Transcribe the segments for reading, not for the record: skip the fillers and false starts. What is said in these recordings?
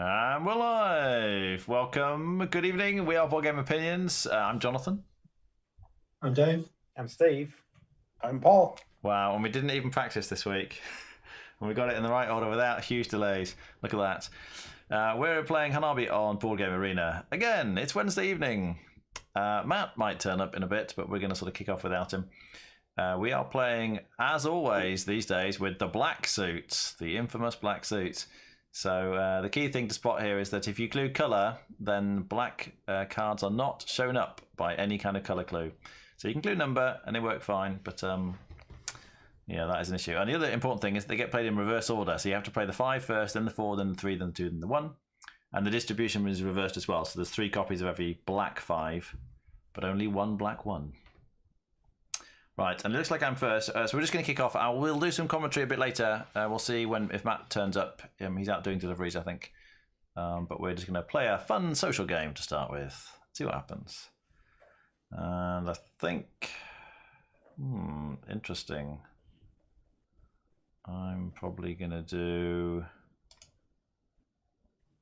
And we're live. Welcome. Good evening. We are Boardgame Opinions. I'm Jonathan. I'm Dave. I'm Steve. I'm Paul. Wow, and we didn't even practice this week. And we got it in the right order without huge delays. Look at that. We're playing Hanabi on Boardgame Arena. Again, it's Wednesday evening. Matt might turn up in a bit, but we're going to sort of kick off without him. We are playing, as always, these days with the black suits, the infamous black suits. So the key thing to spot here is that if you clue colour, then black cards are not shown up by any kind of colour clue. So you can clue number and they work fine, but yeah, that is an issue. And the other important thing is they get played in reverse order. So you have to play the 5 first, then the 4, then the 3, then the 2, then the 1. And the distribution is reversed as well. So there's 3 copies of every black 5, but only 1 black 1. Right, and it looks like I'm first, so we're just going to kick off. We'll do some commentary a bit later. We'll see if Matt turns up. He's out doing deliveries, I think. But we're just going to play a fun social game to start with. See what happens. And I think... interesting. I'm probably going to do...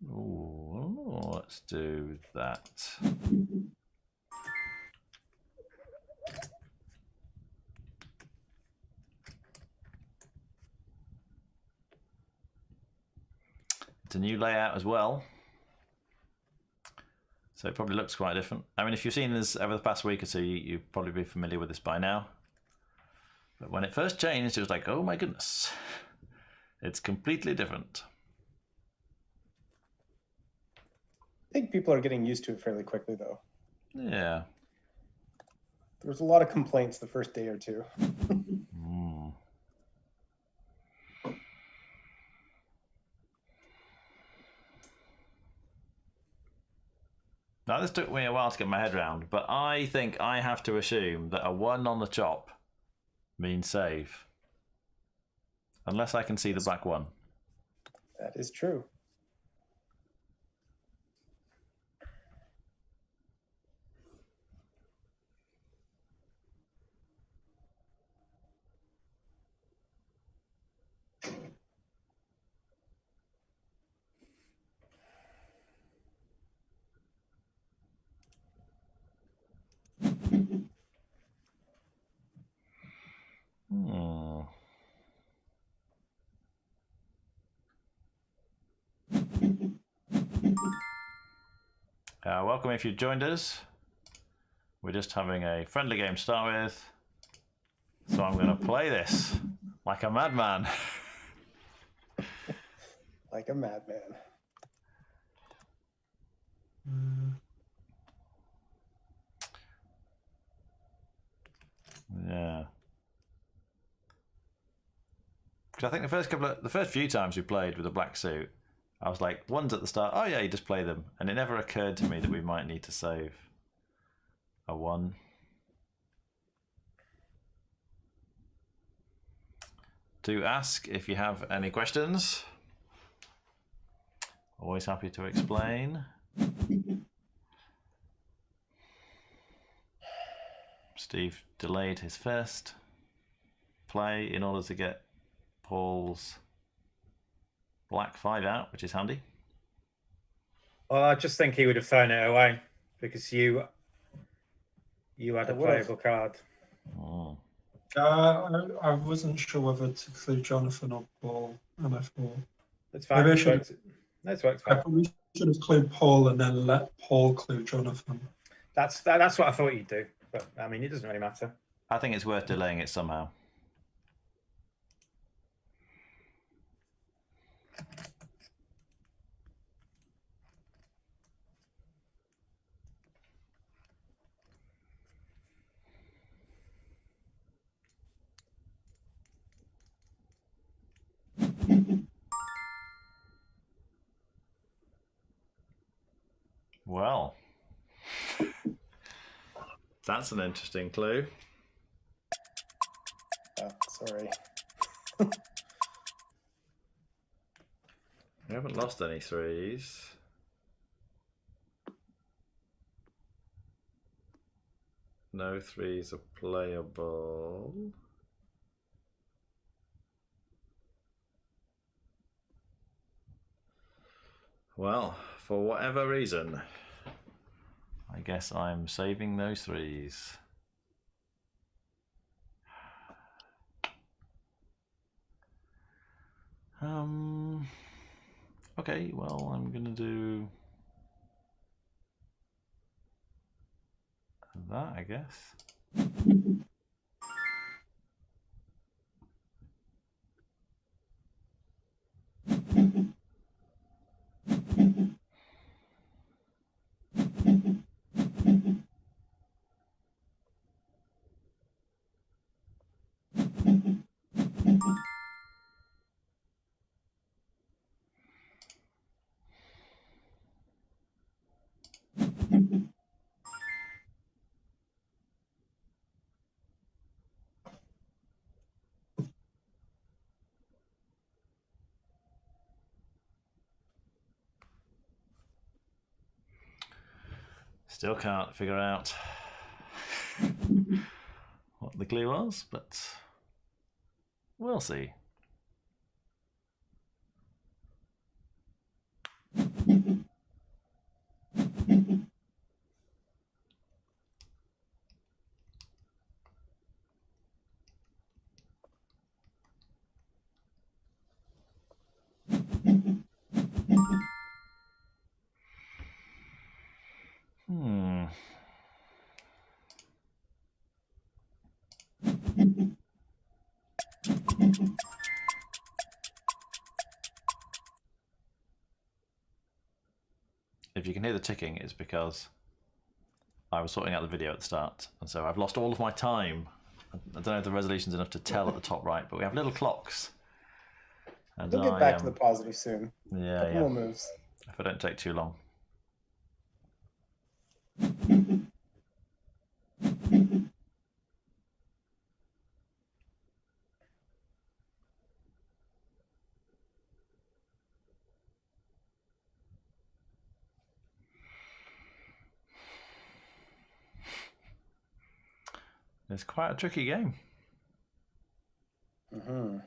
Ooh, let's do that. It's a new layout as well, so it probably looks quite different. I mean, if you've seen this over the past week or two, you'd probably be familiar with this by now. But when it first changed, it was like, oh my goodness. It's completely different. I think people are getting used to it fairly quickly, though. Yeah. There was a lot of complaints the first day or two. Now, this took me a while to get my head around, but I think I have to assume that a 1 on the chop means save. Unless I can see the black 1. That is true. Welcome if you've joined us. We're just having a friendly game to start with. So I'm going to play this like a madman. Like a madman. Yeah. Because I think the first few times we played with a black suit, I was like, 1's at the start, oh yeah, you just play them. And it never occurred to me that we might need to save a 1. Do ask if you have any questions. Always happy to explain. Steve delayed his first play in order to get Paul's black 5 out, which is handy. Well, I just think he would have thrown it away because you had a playable card. Oh. I wasn't sure whether to include Jonathan or Paul, and I thought That's fine. maybe I should. That's fine. I probably should have included Paul and then let Paul include Jonathan. That's what I thought you'd do, but I mean, it doesn't really matter. I think it's worth delaying it somehow. Well, that's an interesting clue. Oh, sorry. We haven't lost any 3s. No 3s are playable. Well, for whatever reason, I guess I'm saving those 3s. Okay, well, I'm gonna do that, I guess. Still can't figure out what the clue was, but we'll see. If you can hear the ticking, it's because I was sorting out the video at the start, and so I've lost all of my time. I don't know if the resolution's enough to tell at the top right, but we have little clocks. And We'll get back to the positive soon. Yeah, Couple more moves. If I don't take too long. It's quite a tricky game. Mm-hmm.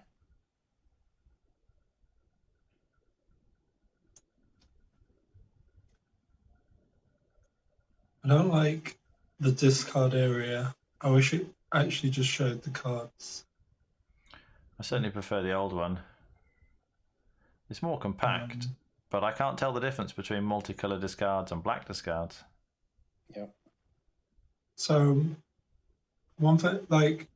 I don't like the discard area. I wish it actually just showed the cards. I certainly prefer the old one. It's more compact, but I can't tell the difference between multicolour discards and black discards. Yep. So, one thing, like,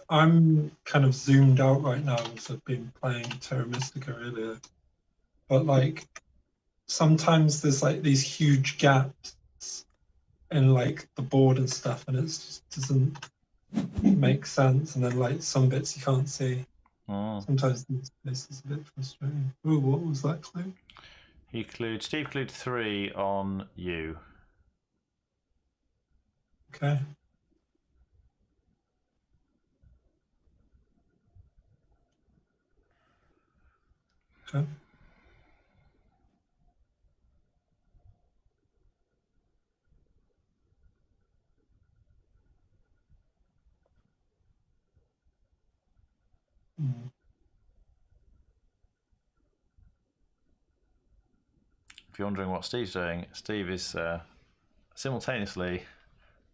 I'm kind of zoomed out right now because I've been playing Terra Mystica earlier. But, like, sometimes there's, like, these huge gaps in, like, the board and stuff, and it just doesn't make sense. And then, like, some bits you can't see. Sometimes this is a bit frustrating. Ooh, what was that clue? Steve clued 3 on you. Okay. Okay. If you're wondering what Steve's doing, Steve is simultaneously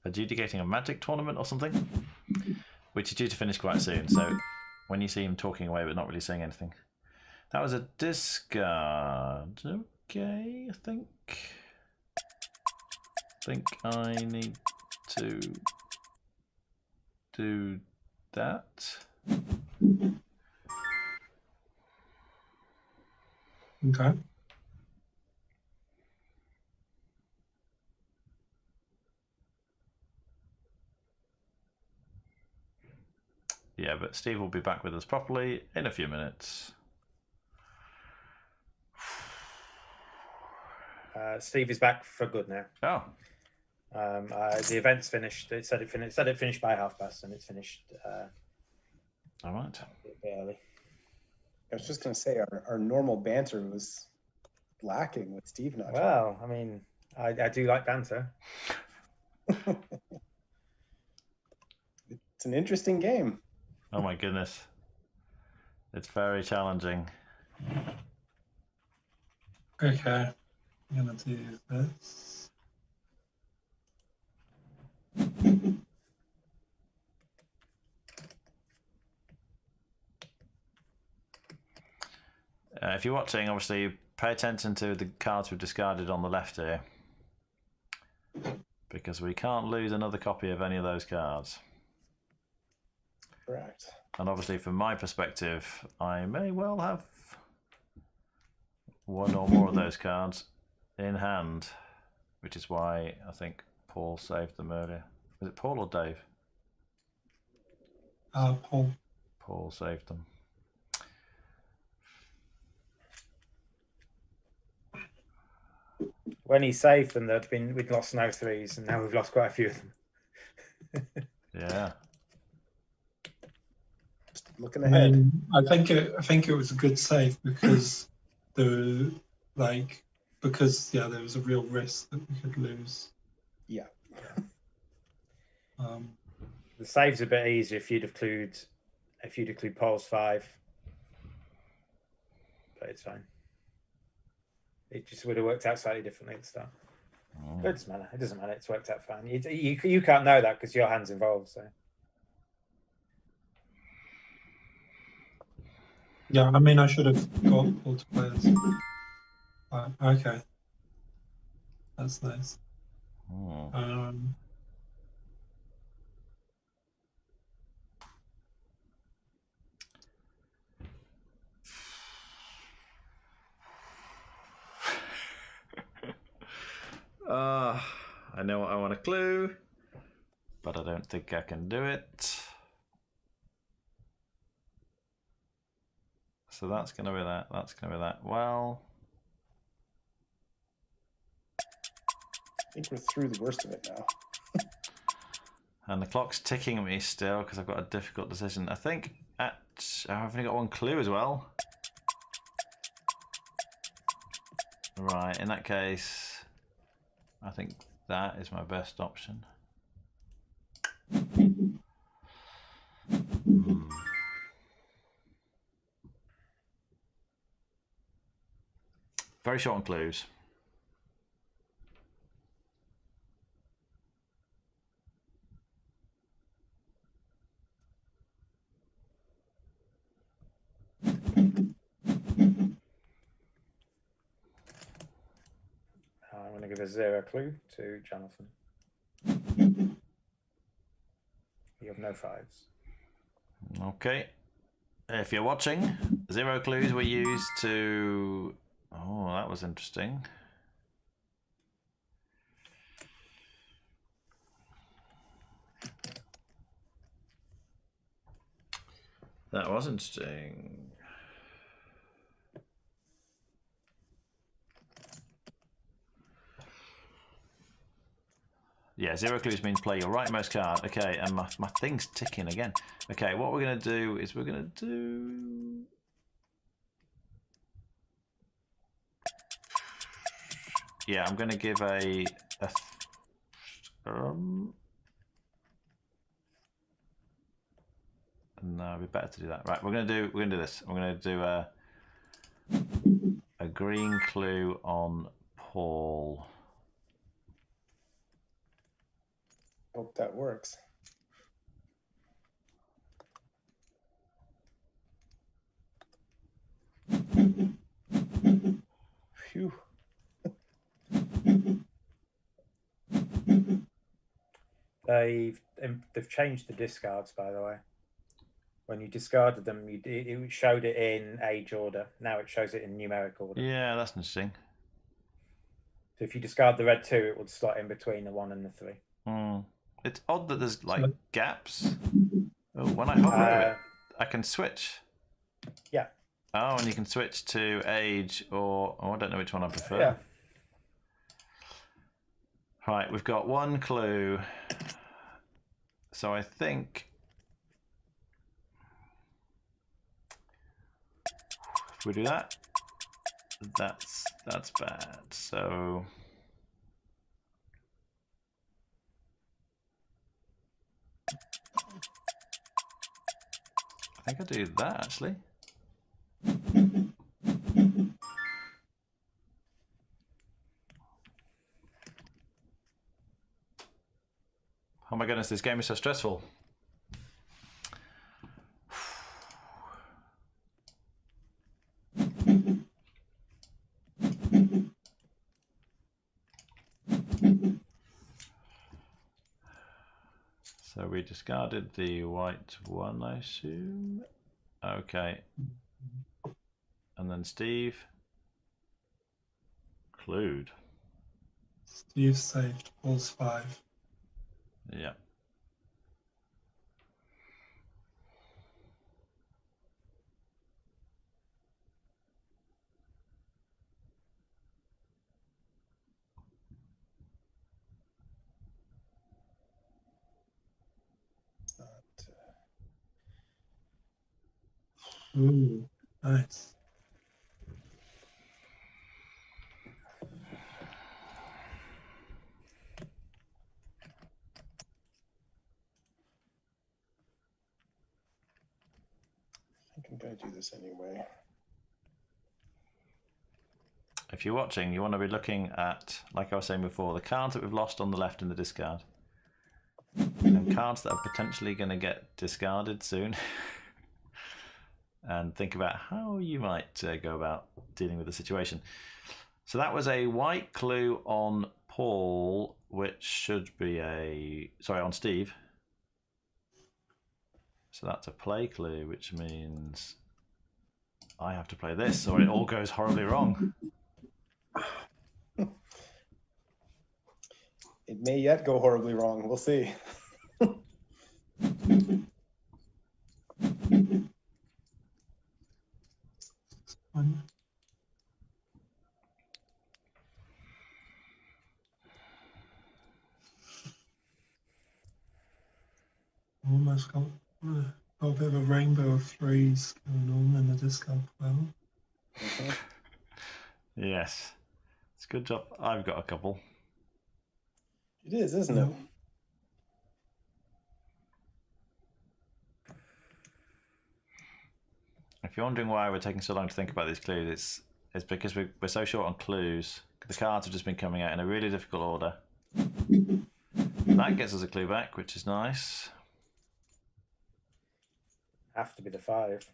adjudicating a magic tournament or something, which is due to finish quite soon. So when you see him talking away but not really saying anything. That was a discard. Okay, I think I need to do that. Okay. Yeah, but Steve will be back with us properly in a few minutes. Steve is back for good now. Oh. The event's finished. It said it finished by past, and it's finished. All right. A bit early. I was just going to say our normal banter was lacking with Steve not. Well, I mean, I do like banter. It's an interesting game. Oh my goodness. It's very challenging. Okay. I'm going to do this. If you're watching, obviously, pay attention to the cards we've discarded on the left here, because we can't lose another copy of any of those cards. Correct. And obviously, from my perspective, I may well have one or more of those cards in hand, which is why I think Paul saved them earlier. Was it Paul or Dave? Paul. Paul saved them. When he saved them, we'd lost no threes, and now we've lost quite a few of them. Yeah. Just looking ahead. I think it was a good save because there was a real risk that we could lose. Yeah. The save's a bit easier if you'd have clued Paul's 5, but it's fine. It just would have worked out slightly differently at the start. But it doesn't matter. It doesn't matter. It's worked out fine. You can't know that because your hand's involved. So. Yeah, I mean, I should have got Paul to play this. Okay. That's nice. I know what I want to clue, but I don't think I can do it. So that's going to be that. That's going to be that. Well, I think we're through the worst of it now. and the clock's ticking at me still because I've got a difficult decision. I think I've only got one clue as well. Right, in that case, I think that is my best option. Very short on clues. I'm going to give a 0 clue to Jonathan. You have no 5s. Okay. If you're watching, 0 clues were used to... Oh, that was interesting. That was interesting. Yeah, 0 clues means play your rightmost card. Okay, and my thing's ticking again. Okay, what we're going to do is we're going to do... Yeah, I'm going to give no, it'd be better to do that. Right, we're going to do this. I'm going to do a green clue on Paul. Hope that works. Phew. They've changed the discards, by the way. When you discarded them, it showed it in age order. Now it shows it in numeric order. Yeah, that's interesting. So if you discard the red 2, it would slot in between the 1 and the 3. It's odd that there's like gaps. Oh, when I hover over it, I can switch. Yeah. Oh, and you can switch to age or... Oh, I don't know which one I prefer. Yeah. Right, we've got one clue. So I think... If we do that, that's bad. So... I think I'll do that, actually. Oh my goodness, this game is so stressful. So we discarded the white one, I assume. Okay. And then Steve. Clued. Steve saved Paul's 5. Yeah. Ooh, nice. I think I'm going to do this anyway. If you're watching, you want to be looking at, like I was saying before, the cards that we've lost on the left in the discard. And cards that are potentially going to get discarded soon. And think about how you might go about dealing with the situation. So that was a white clue on Paul, which should be on Steve. So that's a play clue, which means I have to play this or it all goes horribly wrong. It may yet go horribly wrong. We'll see. Almost got a bit of a rainbow of threes going on in the discard pile. Yes. It's a good job. I've got a couple. It is, isn't it? If you're wondering why we're taking so long to think about these clues, it's because we're so short on clues. The cards have just been coming out in a really difficult order. That gets us a clue back, which is nice. Have to be the 5.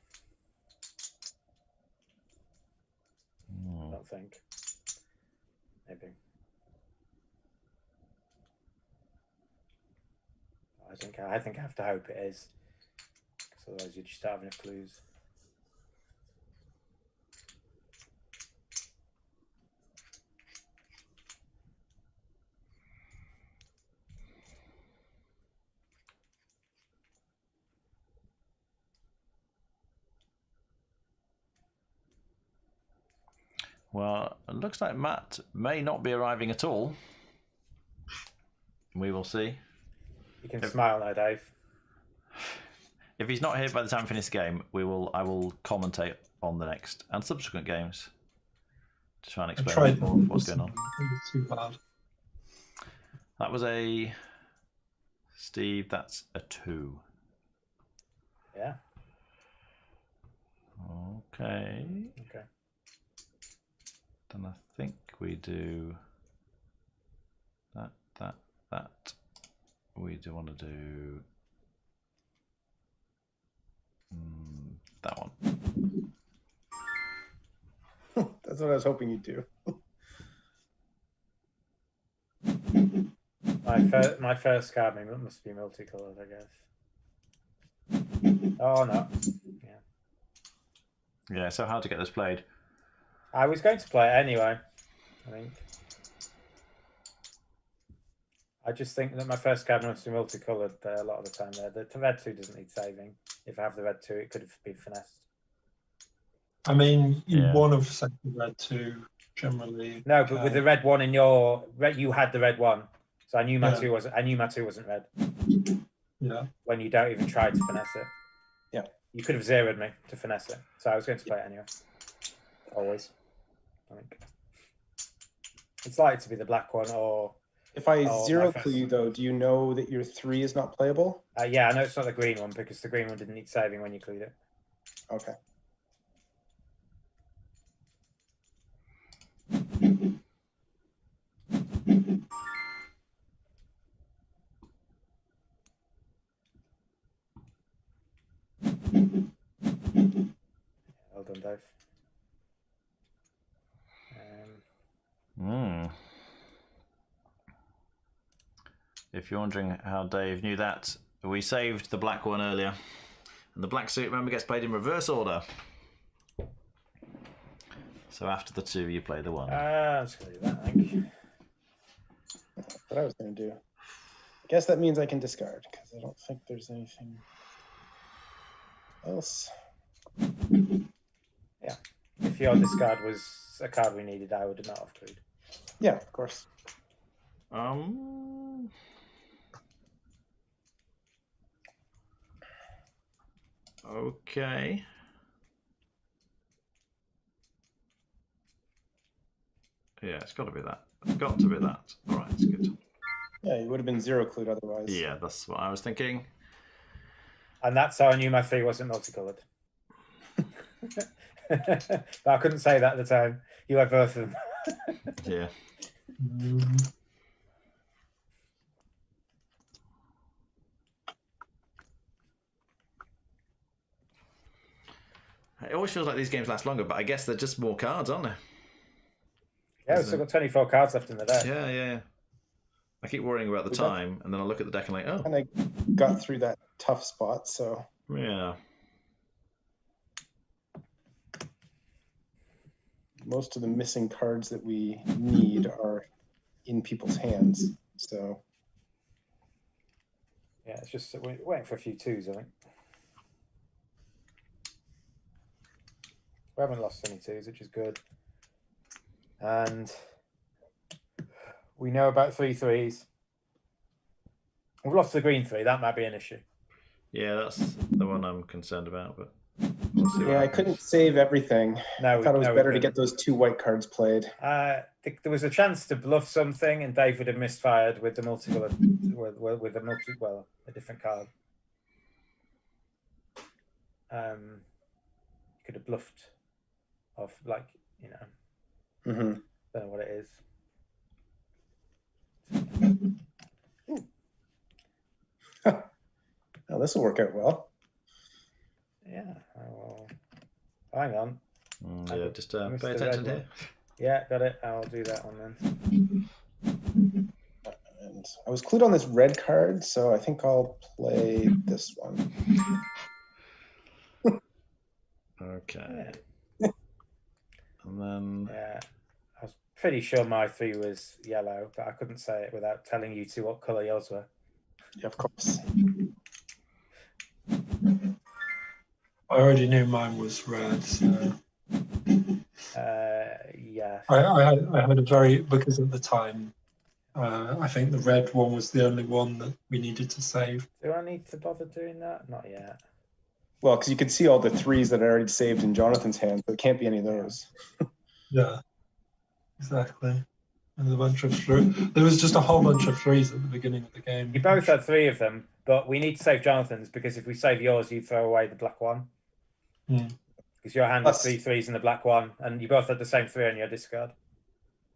I don't think. Maybe. I think I have to hope it is, because otherwise you just don't have enough clues. Well, it looks like Matt may not be arriving at all. We will see. You can smile now, Dave. If he's not here by the time we finish the game, I will commentate on the next and subsequent games to try and explain more of what's going on. It's too bad. That was a Steve. That's a 2. Yeah. Okay. Okay. Then I think we do that. We do want to do that one. That's what I was hoping you'd do. My first card must be multicolored, I guess. Oh no. Yeah, so hard to get this played. I was going to play it anyway, I think. I just think that my first card must be multicolored a lot of the time there. The red 2 doesn't need saving. If I have the red 2, it could have been finessed. I mean, you want to set the red 2 generally. No, but with the red 1 in your you had the red 1, so I knew my 2 wasn't. I knew my 2 wasn't red. Yeah. When you don't even try to finesse it. Yeah. You could have zeroed me to finesse it, so I was going to play it anyway. Always. I think it's likely to be the black one, or if I zero clue you though, do you know that your 3 is not playable? Yeah, I know it's not the green one because the green one didn't need saving when you clued it. Okay. Well done, Dave. If you're wondering how Dave knew that, we saved the black one earlier. And the black suit, remember, gets played in reverse order. So after the 2, you play the 1. I'm just going to do that, I think. That's what I was going to do. I guess that means I can discard, because I don't think there's anything else. Yeah. If your discard was a card we needed, I would not have clued. Yeah, of course. Okay. Yeah, it's got to be that. It's got to be that. All right, that's good. Yeah, you would have been zero clued otherwise. Yeah, that's what I was thinking. And that's how I knew my 3 wasn't multicolored. But I couldn't say that at the time. You had both of them. Yeah. It always feels like these games last longer, but I guess they're just more cards, aren't they? Yeah, we've still got 24 cards left in the deck. Yeah. I keep worrying about the time, and then I look at the deck and like, And I got through that tough spot, so. Yeah. Most of the missing cards that we need are in people's hands. So Yeah, it's just we're waiting for a few twos, I think. We haven't lost any twos, which is good. And we know about 3-3s. We've lost the green 3. That might be an issue. Yeah, that's the one I'm concerned about. But we'll see what yeah, I happens. couldn't save everything. No, I thought it was no, we better to couldn't. get those 2 white cards played. There was a chance to bluff something, and Dave would have misfired with the multicolored, with the a different card. You could have bluffed off, like, you know, Mm-hmm. don't know what it is. Oh, this will work out well. Yeah. Oh, hang on. Yeah, just missed pay the attention red here. Yeah, got it. I'll do that one then. And I was clued on this red card, so I think I'll play this one. Okay. Yeah. And then Yeah. I was pretty sure my 3 was yellow, but I couldn't say it without telling you 2 what colour yours were. Yeah, of course. I already knew mine was red, so Yeah. I had a very, because at the time, I think the red one was the only one that we needed to save. Do I need to bother doing that? Not yet. Well, because you could see all the 3s that I already saved in Jonathan's hand, so it can't be any of those. Yeah, exactly. And a bunch of there was just a whole bunch of 3s at the beginning of the game. You both had 3 of them, but we need to save Jonathan's, because if we save yours, you throw away the black one. Because your hand has 3 3s and the black one, and you both had the same 3 on your discard.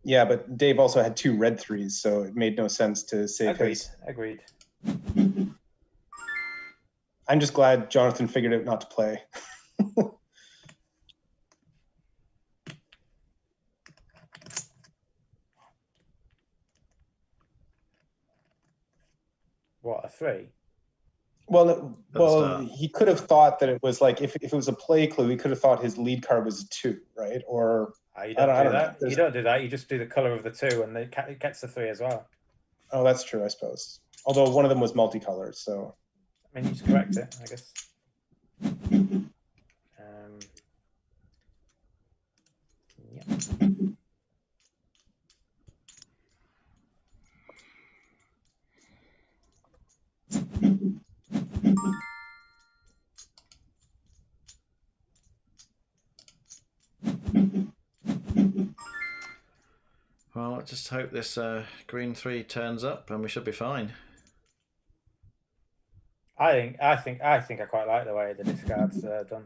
Yeah, but Dave also had 2 red 3s, so it made no sense to save his. Agreed. I'm just glad Jonathan figured out not to play. What, a 3? Well, he could have thought that it was like, if it was a play clue, he could have thought his lead card was a 2, right? Or You don't do that. know. You don't do that. You just do the color of the 2, and it gets the 3 as well. Oh, that's true, I suppose. Although one of them was multicolored, so. I mean, you just correct it, I guess. Yeah. well, let's just hope this green 3 turns up, and we should be fine. I think I quite like the way the discards done.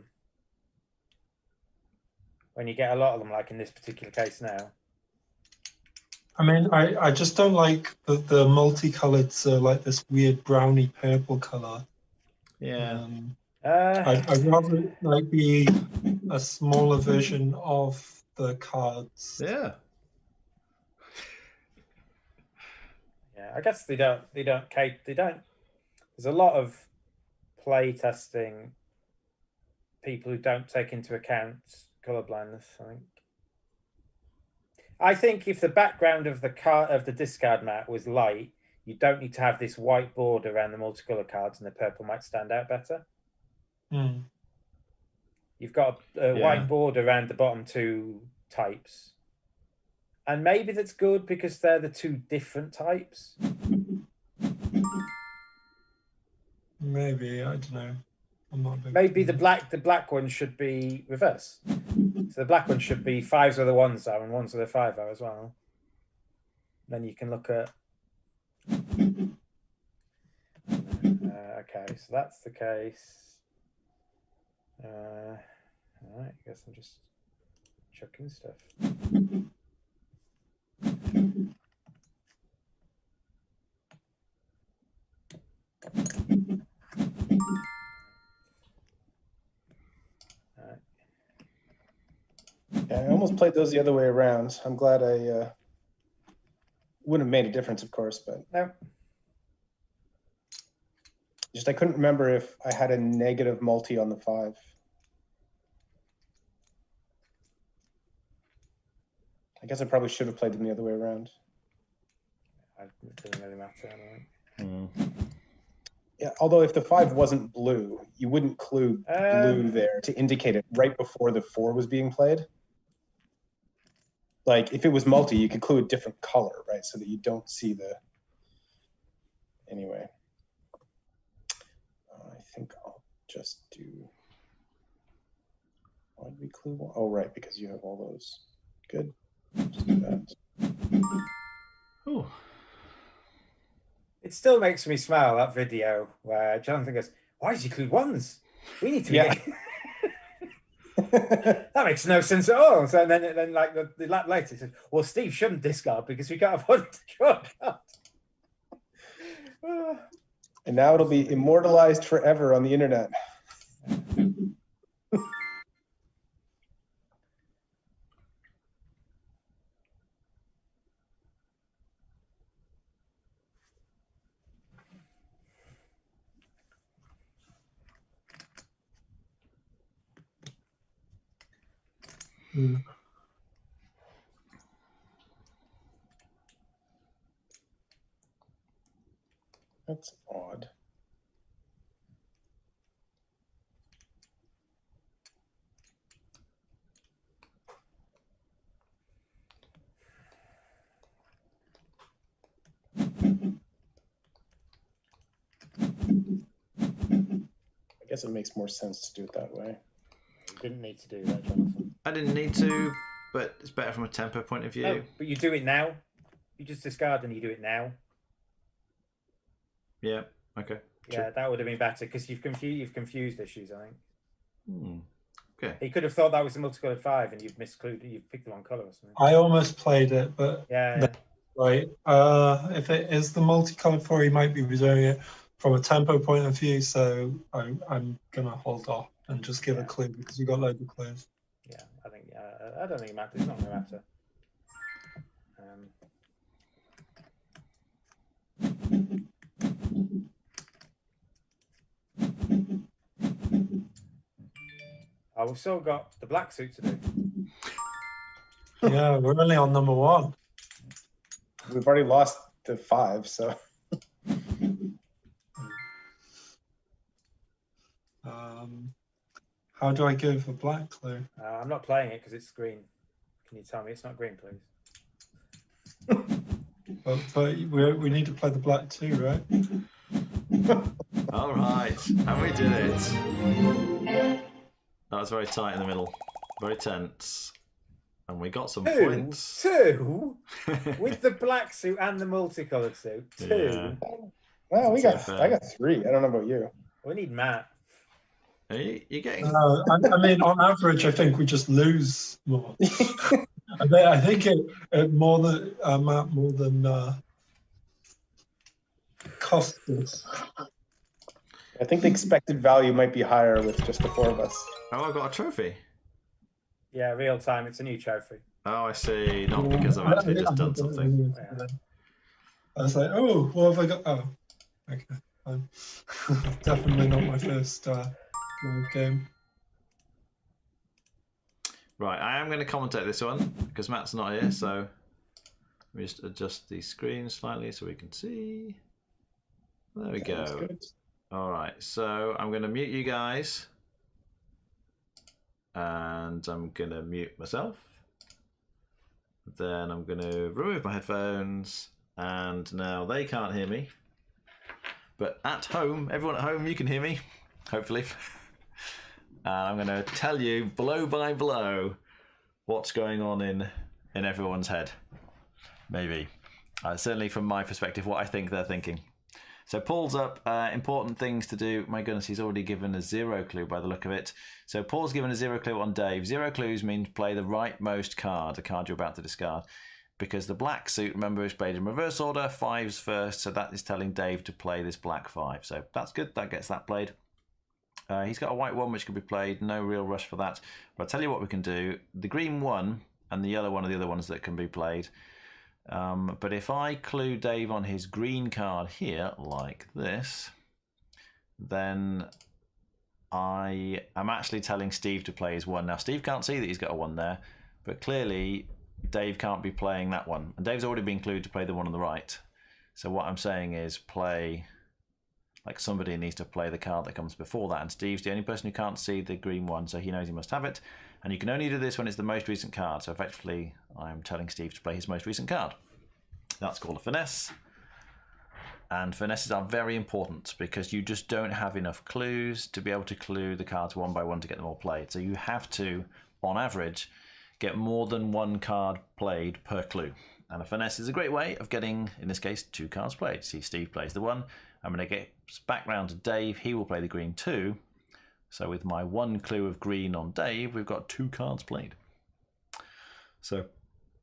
When you get a lot of them, like in this particular case now. I mean, I just don't like the multicolored, like this weird browny purple color. Yeah. I'd rather like be a smaller version of the cards. Yeah. Yeah, I guess they don't. There's a lot of play testing people who don't take into account color blindness. I think if the background of the discard mat was light, you don't need to have this white border around the multicolor cards, and the purple might stand out better. You've got a white border around the bottom 2 types, and maybe that's good because they're the 2 different types. Maybe, I don't know. I'm not a big Maybe fan. the black one should be reverse. So the black one should be 5s where the 1s are, and 1s where the 5 are as well. Then you can look at. Okay, so that's the case. All right, I guess I'm just chucking stuff. Yeah, I almost played those the other way around. I'm glad I wouldn't have made a difference, of course, but No. Just I couldn't remember if I had a negative multi on the 5. I guess I probably should have played them the other way around. It doesn't really matter. I Mm. Yeah, although if the 5 wasn't blue, you wouldn't clue blue there to indicate it right before the 4 was being played. Like if it was multi, you could clue a different color, right? So that you don't see the. Anyway, I think I'll just do. Why did we clue one? Oh, right, because you have all those. Good. Just do that. Ooh. It still makes me smile, that video where Jonathan goes, "Why did you clue ones? We need to be." Yeah. That makes no sense at all. So then like the lap later, he says, "Well, Steve shouldn't discard because we can't afford to draw a card." And now it'll be immortalized forever on the internet. That's odd. I guess it makes more sense to do it that way. You didn't need to do that, Jonathan. I didn't need to, but it's better from a tempo point of view. No, but you do it now. You just discard and you do it now. Yeah. Okay. Yeah, True. that would have been better because you've confused issues. I think. Okay. He could have thought that was a multicolored 5, and you've miscluded. You've picked the wrong color or something. I almost played it, but Yeah. right. If it is the multicolored 4, he might be reserving it from a tempo point of view. So I'm gonna hold off and just give a clue because you got loads of clues. Yeah, I think. I don't think it matters. It's not going to matter. We've still got the black suit to do. Yeah, we're only on number 1. We've already lost the 5, so. How do I go for black clue? I'm not playing it because it's green. Can you tell me it's not green, please? But we need to play the black too, right? All right, and we did it. That was very tight in the middle, very tense, and we got some points. Two with the black suit and the multicolored suit. Two. Yeah. Well, I got 3. I don't know about you. We need Matt. Are you getting? I mean, on average, I think we just lose more. I think it more than Matt more than cost us. I think the expected value might be higher with just the 4 of us. Oh, I got a trophy. Yeah, real time. It's a new trophy. Oh, I see. Not because I've actually just done something. Yeah. I was like, oh, what have I got? Oh, okay, fine. Definitely not my first live game. Right, I am going to commentate this one because Matt's not here, so let me just adjust the screen slightly so we can see. There we go. All right, so I'm going to mute you guys, and I'm going to mute myself. Then I'm going to remove my headphones, and now they can't hear me. But at home, everyone at home, you can hear me, hopefully. I'm going to tell you blow by blow what's going on in everyone's head. Maybe. Certainly from my perspective, what I think they're thinking. So Paul's up. Important things to do. My goodness, he's already given a 0 clue by the look of it. So Paul's given a 0 clue on Dave. 0 clues means play the rightmost card, the card you're about to discard. Because the black suit, remember, is played in reverse order, 5s first, so that is telling Dave to play this black 5. So that's good, that gets that played. He's got a white 1 which can be played, no real rush for that. But I'll tell you what we can do. The green 1 and the yellow 1 are the other ones that can be played. But if I clue Dave on his green card here, like this, then I am actually telling Steve to play his 1. Now, Steve can't see that he's got a 1 there, but clearly Dave can't be playing that one. And Dave's already been clued to play the one on the right. So what I'm saying is play, like somebody needs to play the card that comes before that, and Steve's the only person who can't see the green one, so he knows he must have it. And you can only do this when it's the most recent card, so effectively I'm telling Steve to play his most recent card. That's called a finesse. And finesses are very important because you just don't have enough clues to be able to clue the cards one by one to get them all played. So you have to, on average, get more than one card played per clue. And a finesse is a great way of getting, in this case, 2 cards played. See, Steve plays the 1. I'm going to get back round to Dave. He will play the green 2. So with my 1 clue of green on Dave, we've got 2 cards played. So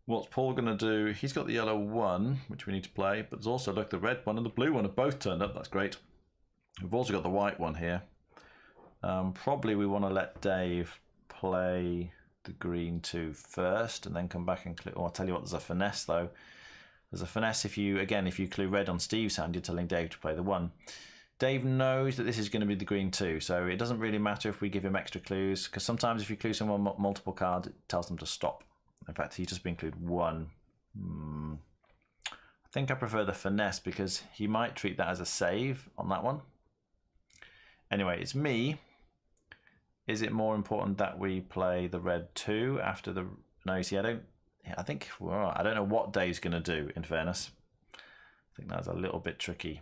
what's Paul going to do? He's got the yellow 1, which we need to play, but there's also, look, the red 1 and the blue 1 have both turned up. That's great. We've also got the white 1 here. Probably we want to let Dave play the green 2 first and then come back and clue. Oh, I'll tell you what, there's a finesse though. There's a finesse if you clue red on Steve's hand, you're telling Dave to play the 1. Dave knows that this is going to be the green 2, so it doesn't really matter if we give him extra clues, because sometimes if you clue someone multiple cards, it tells them to stop. In fact, he's just been clued 1. I think I prefer the finesse because he might treat that as a save on that one. Anyway, it's me. Is it more important that we play the red 2 after the... No, see, I don't know what Dave's going to do, in fairness. I think that's a little bit tricky.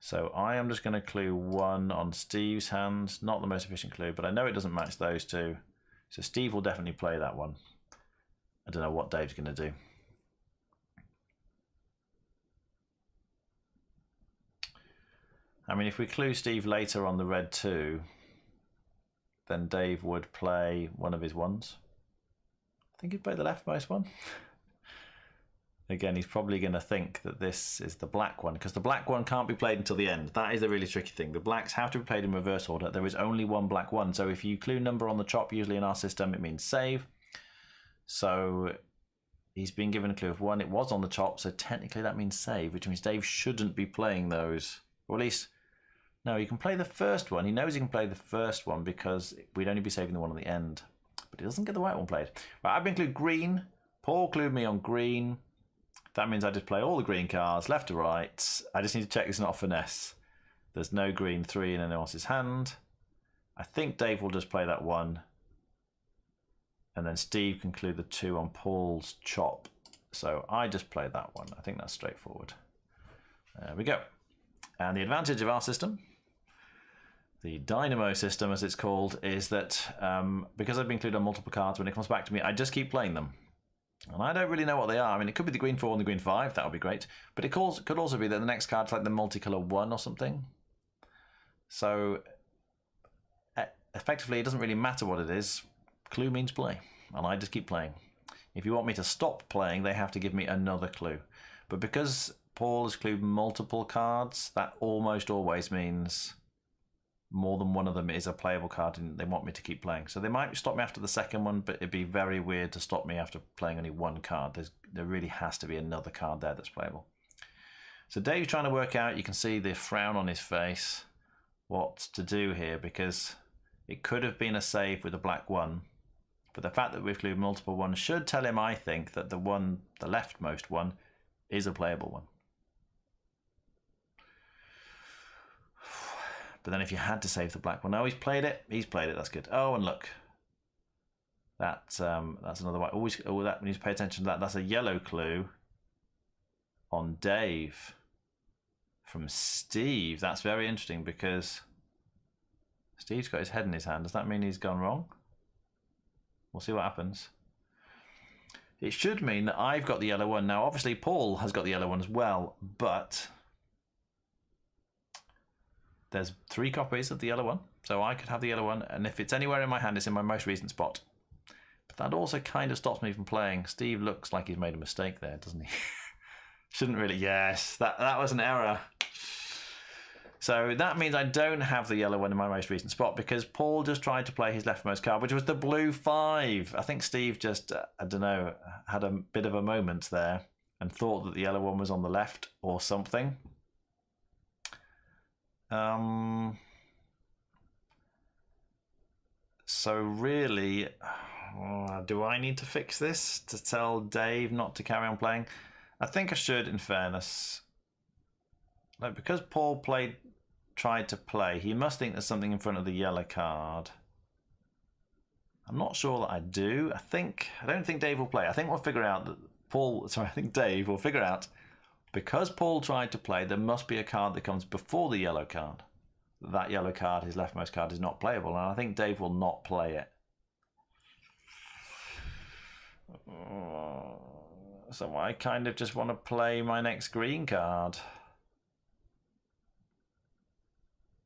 So I am just going to clue 1 on Steve's hand. Not the most efficient clue, but I know it doesn't match those 2. So Steve will definitely play that 1. I don't know what Dave's going to do. I mean, if we clue Steve later on the red 2, then Dave would play one of his 1s. I think he'd play the leftmost one. Again, he's probably going to think that this is the black 1, because the black 1 can't be played until the end. That is the really tricky thing. The blacks have to be played in reverse order. There is only 1 black 1. So if you clue number on the chop, usually in our system, it means save. So he's been given a clue of 1. It was on the chop, so technically that means save, which means Dave shouldn't be playing those. Or at least, no, he can play the first one. He knows he can play the first one because we'd only be saving the 1 on the end. But he doesn't get the white 1 played. Right, I've been clued green. Paul clued me on green. That means I just play all the green cards, left to right. I just need to check it's not a finesse. There's no green 3 in anyone else's hand. I think Dave will just play that 1. And then Steve can clue the 2 on Paul's chop. So I just play that 1. I think that's straightforward. There we go. And the advantage of our system, the dynamo system as it's called, is that because I've been clued on multiple cards, when it comes back to me, I just keep playing them. And I don't really know what they are. I mean, it could be the green 4 and the green 5. That would be great. But it could also be that the next card's like the multicolour 1 or something. So effectively, it doesn't really matter what it is. Clue means play. And I just keep playing. If you want me to stop playing, they have to give me another clue. But because Paul has clued multiple cards, that almost always means more than one of them is a playable card and they want me to keep playing. So they might stop me after the second one, but it'd be very weird to stop me after playing only 1 card. There really has to be another card there that's playable. So Dave's trying to work out, you can see the frown on his face, what to do here, because it could have been a save with a black 1. But the fact that we've clued multiple 1s should tell him, I think, that the leftmost 1 is a playable 1. But then if you had to save the black 1, no, he's played it. He's played it. That's good. Oh, and look, that's another white. Always, that we need to pay attention to that. That's a yellow clue on Dave from Steve. That's very interesting because Steve's got his head in his hand. Does that mean he's gone wrong? We'll see what happens. It should mean that I've got the yellow 1. Now, obviously, Paul has got the yellow 1 as well, but there's 3 copies of the yellow 1, so I could have the yellow 1, and if it's anywhere in my hand, it's in my most recent spot. But that also kind of stops me from playing. Steve looks like he's made a mistake there, doesn't he? Shouldn't really. Yes, that was an error. So that means I don't have the yellow 1 in my most recent spot because Paul just tried to play his leftmost card, which was the blue 5. I think Steve just, I don't know, had a bit of a moment there and thought that the yellow 1 was on the left or something. So really, do I need to fix this to tell Dave not to carry on playing? I think I should, in fairness. Like, because Paul tried to play, he must think there's something in front of the yellow card. I'm not sure that I do. I don't think Dave will play. I think we'll figure out that I think Dave will figure out, because Paul tried to play, there must be a card that comes before the yellow card. That yellow card, his leftmost card, is not playable, and I think Dave will not play it. So I kind of just want to play my next green card.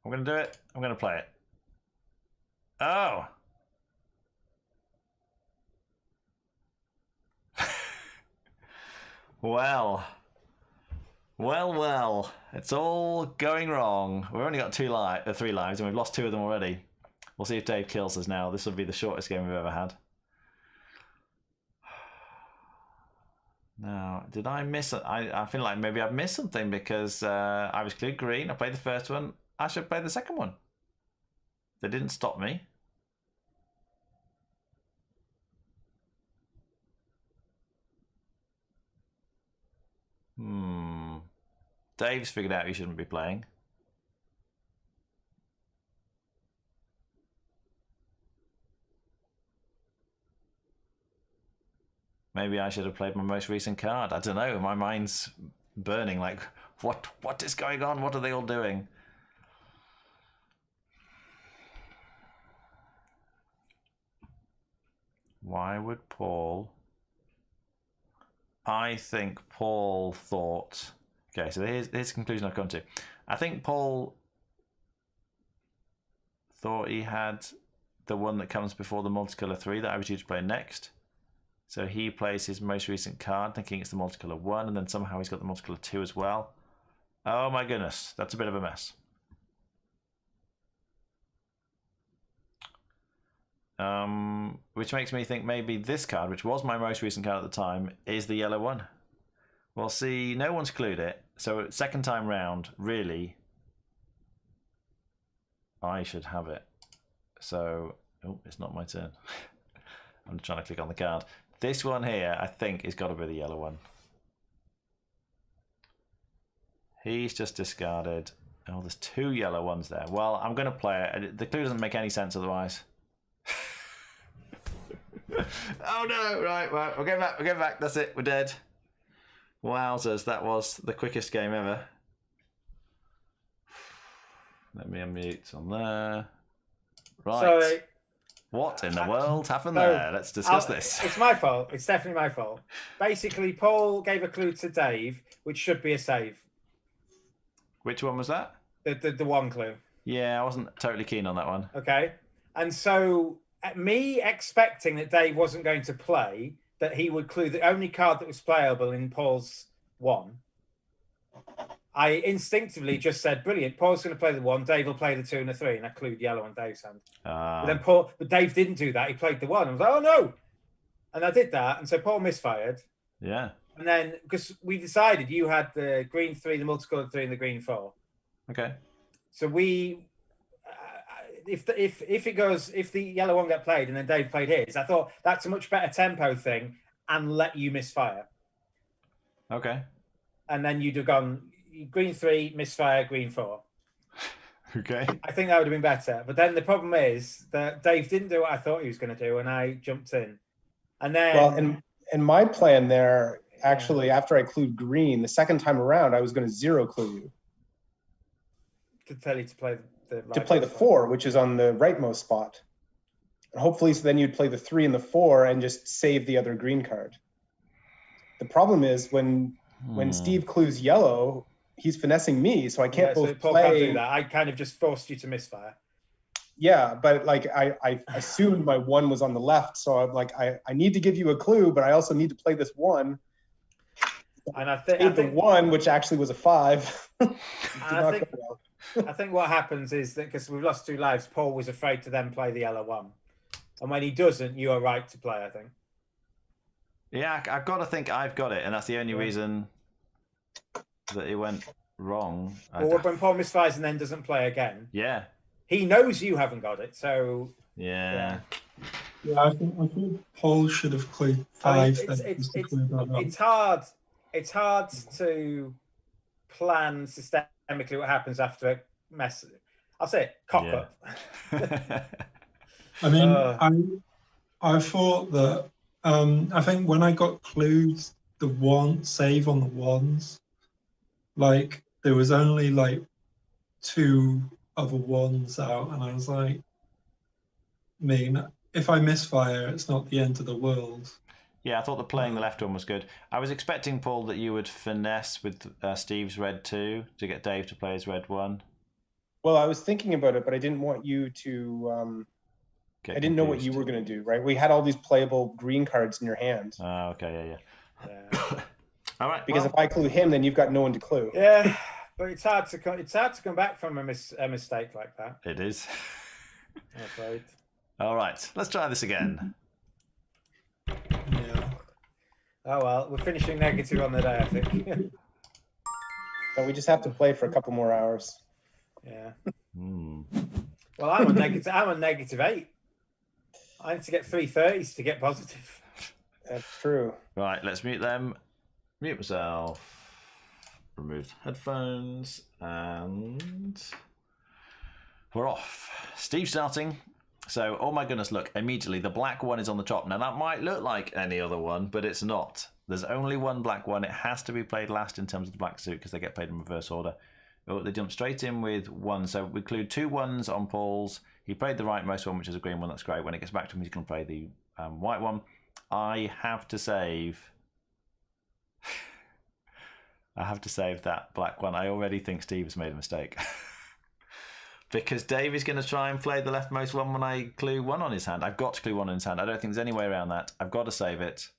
I'm going to do it. I'm going to play it. Oh! Well. It's all going wrong. We've only got 3 lives, and we've lost 2 of them already. We'll see if Dave kills us now. This will be the shortest game we've ever had. Now, did I miss it? I feel like maybe I've missed something because I was cleared green. I played the first one. I should play the second one. They didn't stop me. Dave's figured out he shouldn't be playing. Maybe I should have played my most recent card. I don't know. My mind's burning. Like, what is going on? What are they all doing? Why would Paul? I think Paul thought... Okay, so here's the conclusion I've come to. I think Paul thought he had the one that comes before the multicolor 3 that I was due to play next. So he plays his most recent card thinking it's the multicolor 1, and then somehow he's got the multicolor 2 as well. Oh my goodness, that's a bit of a mess. Which makes me think maybe this card, which was my most recent card at the time, is the yellow one. Well, see, no one's clued it. So second time round, really, I should have it. So, oh, it's not my turn. I'm trying to click on the card. This one here, I think, has got to be the yellow one. He's just discarded. Oh, there's 2 yellow ones there. Well, I'm going to play it. The clue doesn't make any sense otherwise. Oh no! Right, well, we're going back. We're going back. That's it. We're dead. Wowzers! That was the quickest game ever. Let me unmute on there. Right. Sorry. What in the world happened there? Let's discuss this. It's my fault. It's definitely my fault. Basically, Paul gave a clue to Dave, which should be a save. Which one was that? The one clue. Yeah, I wasn't totally keen on that one. Okay. And so, me expecting that Dave wasn't going to play, that he would clue the only card that was playable in Paul's one, I instinctively just said, brilliant, Paul's going to play the 1, Dave will play the 2 and the 3, and I clued yellow on Dave's hand. But Dave didn't do that. He played the 1. I was like, oh no! And I did that, and so Paul misfired. Yeah. And then, because we decided you had the green 3, the multicolored 3, and the green 4. Okay. So we... If the yellow one got played and then Dave played his, I thought that's a much better tempo thing and let you misfire. Okay. And then you'd have gone green 3, misfire, green 4. Okay. I think that would have been better. But then the problem is that Dave didn't do what I thought he was going to do, and I jumped in. And then... Well, in my plan there, actually, after I clued green, the second time around, I was going to 0 clue you. To tell you to play the 4, which is on the rightmost spot. And hopefully, so then you'd play the 3 and the 4 and just save the other green card. The problem is when Steve clues yellow, he's finessing me, so I can't both Paul play. Can't do that. I kind of just forced you to misfire. Yeah, but like I assumed my 1 was on the left, so I'm like I need to give you a clue, but I also need to play this 1. And I think the 1, which actually was a 5. I think what happens is that because we've lost 2 lives, Paul was afraid to then play the yellow 1. And when he doesn't, you are right to play, I think. Yeah, I've got to think I've got it, and that's the only reason that it went wrong. Well, when Paul misfires and then doesn't play again, he knows you haven't got it, so... Yeah, I think Paul should have played 5. It's hard to plan systemically chemically what happens after a mess. I'll say it, cock up. I mean, I thought that I think when I got clues, the save on the ones, like there was only like 2 other ones out, and I was like, I mean, if I misfire, it's not the end of the world. Yeah, I thought playing the left one was good. I was expecting, Paul, that you would finesse with Steve's red 2 to get Dave to play his red 1. Well, I was thinking about it, but I didn't want you to. I didn't know what you were going to do, right? We had all these playable green cards in your hand. Oh, okay, yeah. All right. Because if I clue him, then you've got no one to clue. Yeah, but it's hard to come back from a mistake like that. It is. I'm afraid. All right, let's try this again. Yeah. Oh well, we're finishing negative on the day, I think. So we just have to play for a couple more hours. Yeah. Well, I'm on negative 8. I need to get 330s to get positive. That's true. Right, let's mute them. Mute myself. Remove headphones. And we're off. Steve starting. So, oh my goodness, look, immediately the black one is on the top. Now, that might look like any other one, but it's not. There's only one black one. It has to be played last in terms of the black suit because they get played in reverse order. Oh, they jump straight in with 1. So we include 2 1s on Paul's. He played the rightmost one, which is a green one. That's great. When it gets back to him, he's going to play the white one. I have to save. I have to save that black one. I already think Steve has made a mistake. Because Dave is going to try and play the leftmost one when I clue 1 on his hand. I've got to clue 1 on his hand. I don't think there's any way around that. I've got to save it.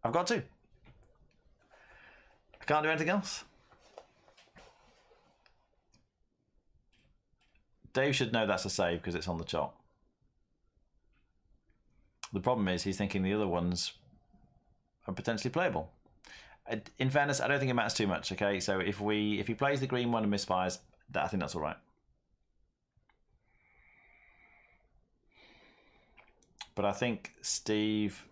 I've got to. I can't do anything else. Dave should know that's a save because it's on the chop. The problem is he's thinking the other ones are potentially playable. In fairness, I don't think it matters too much. Okay, so if he plays the green one and misfires, I think that's all right. But I think Steve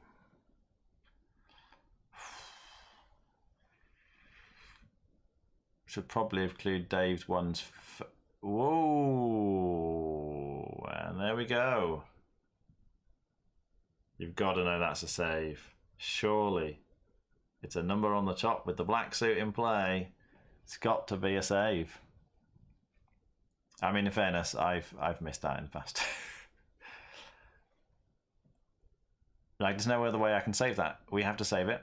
should probably have clued Dave's ones. Whoa! And there we go. You've got to know that's a save. Surely. It's a number on the top with the black suit in play. It's got to be a save. I mean, in fairness, I've missed that in the past. Like, there's no other way I can save that. We have to save it.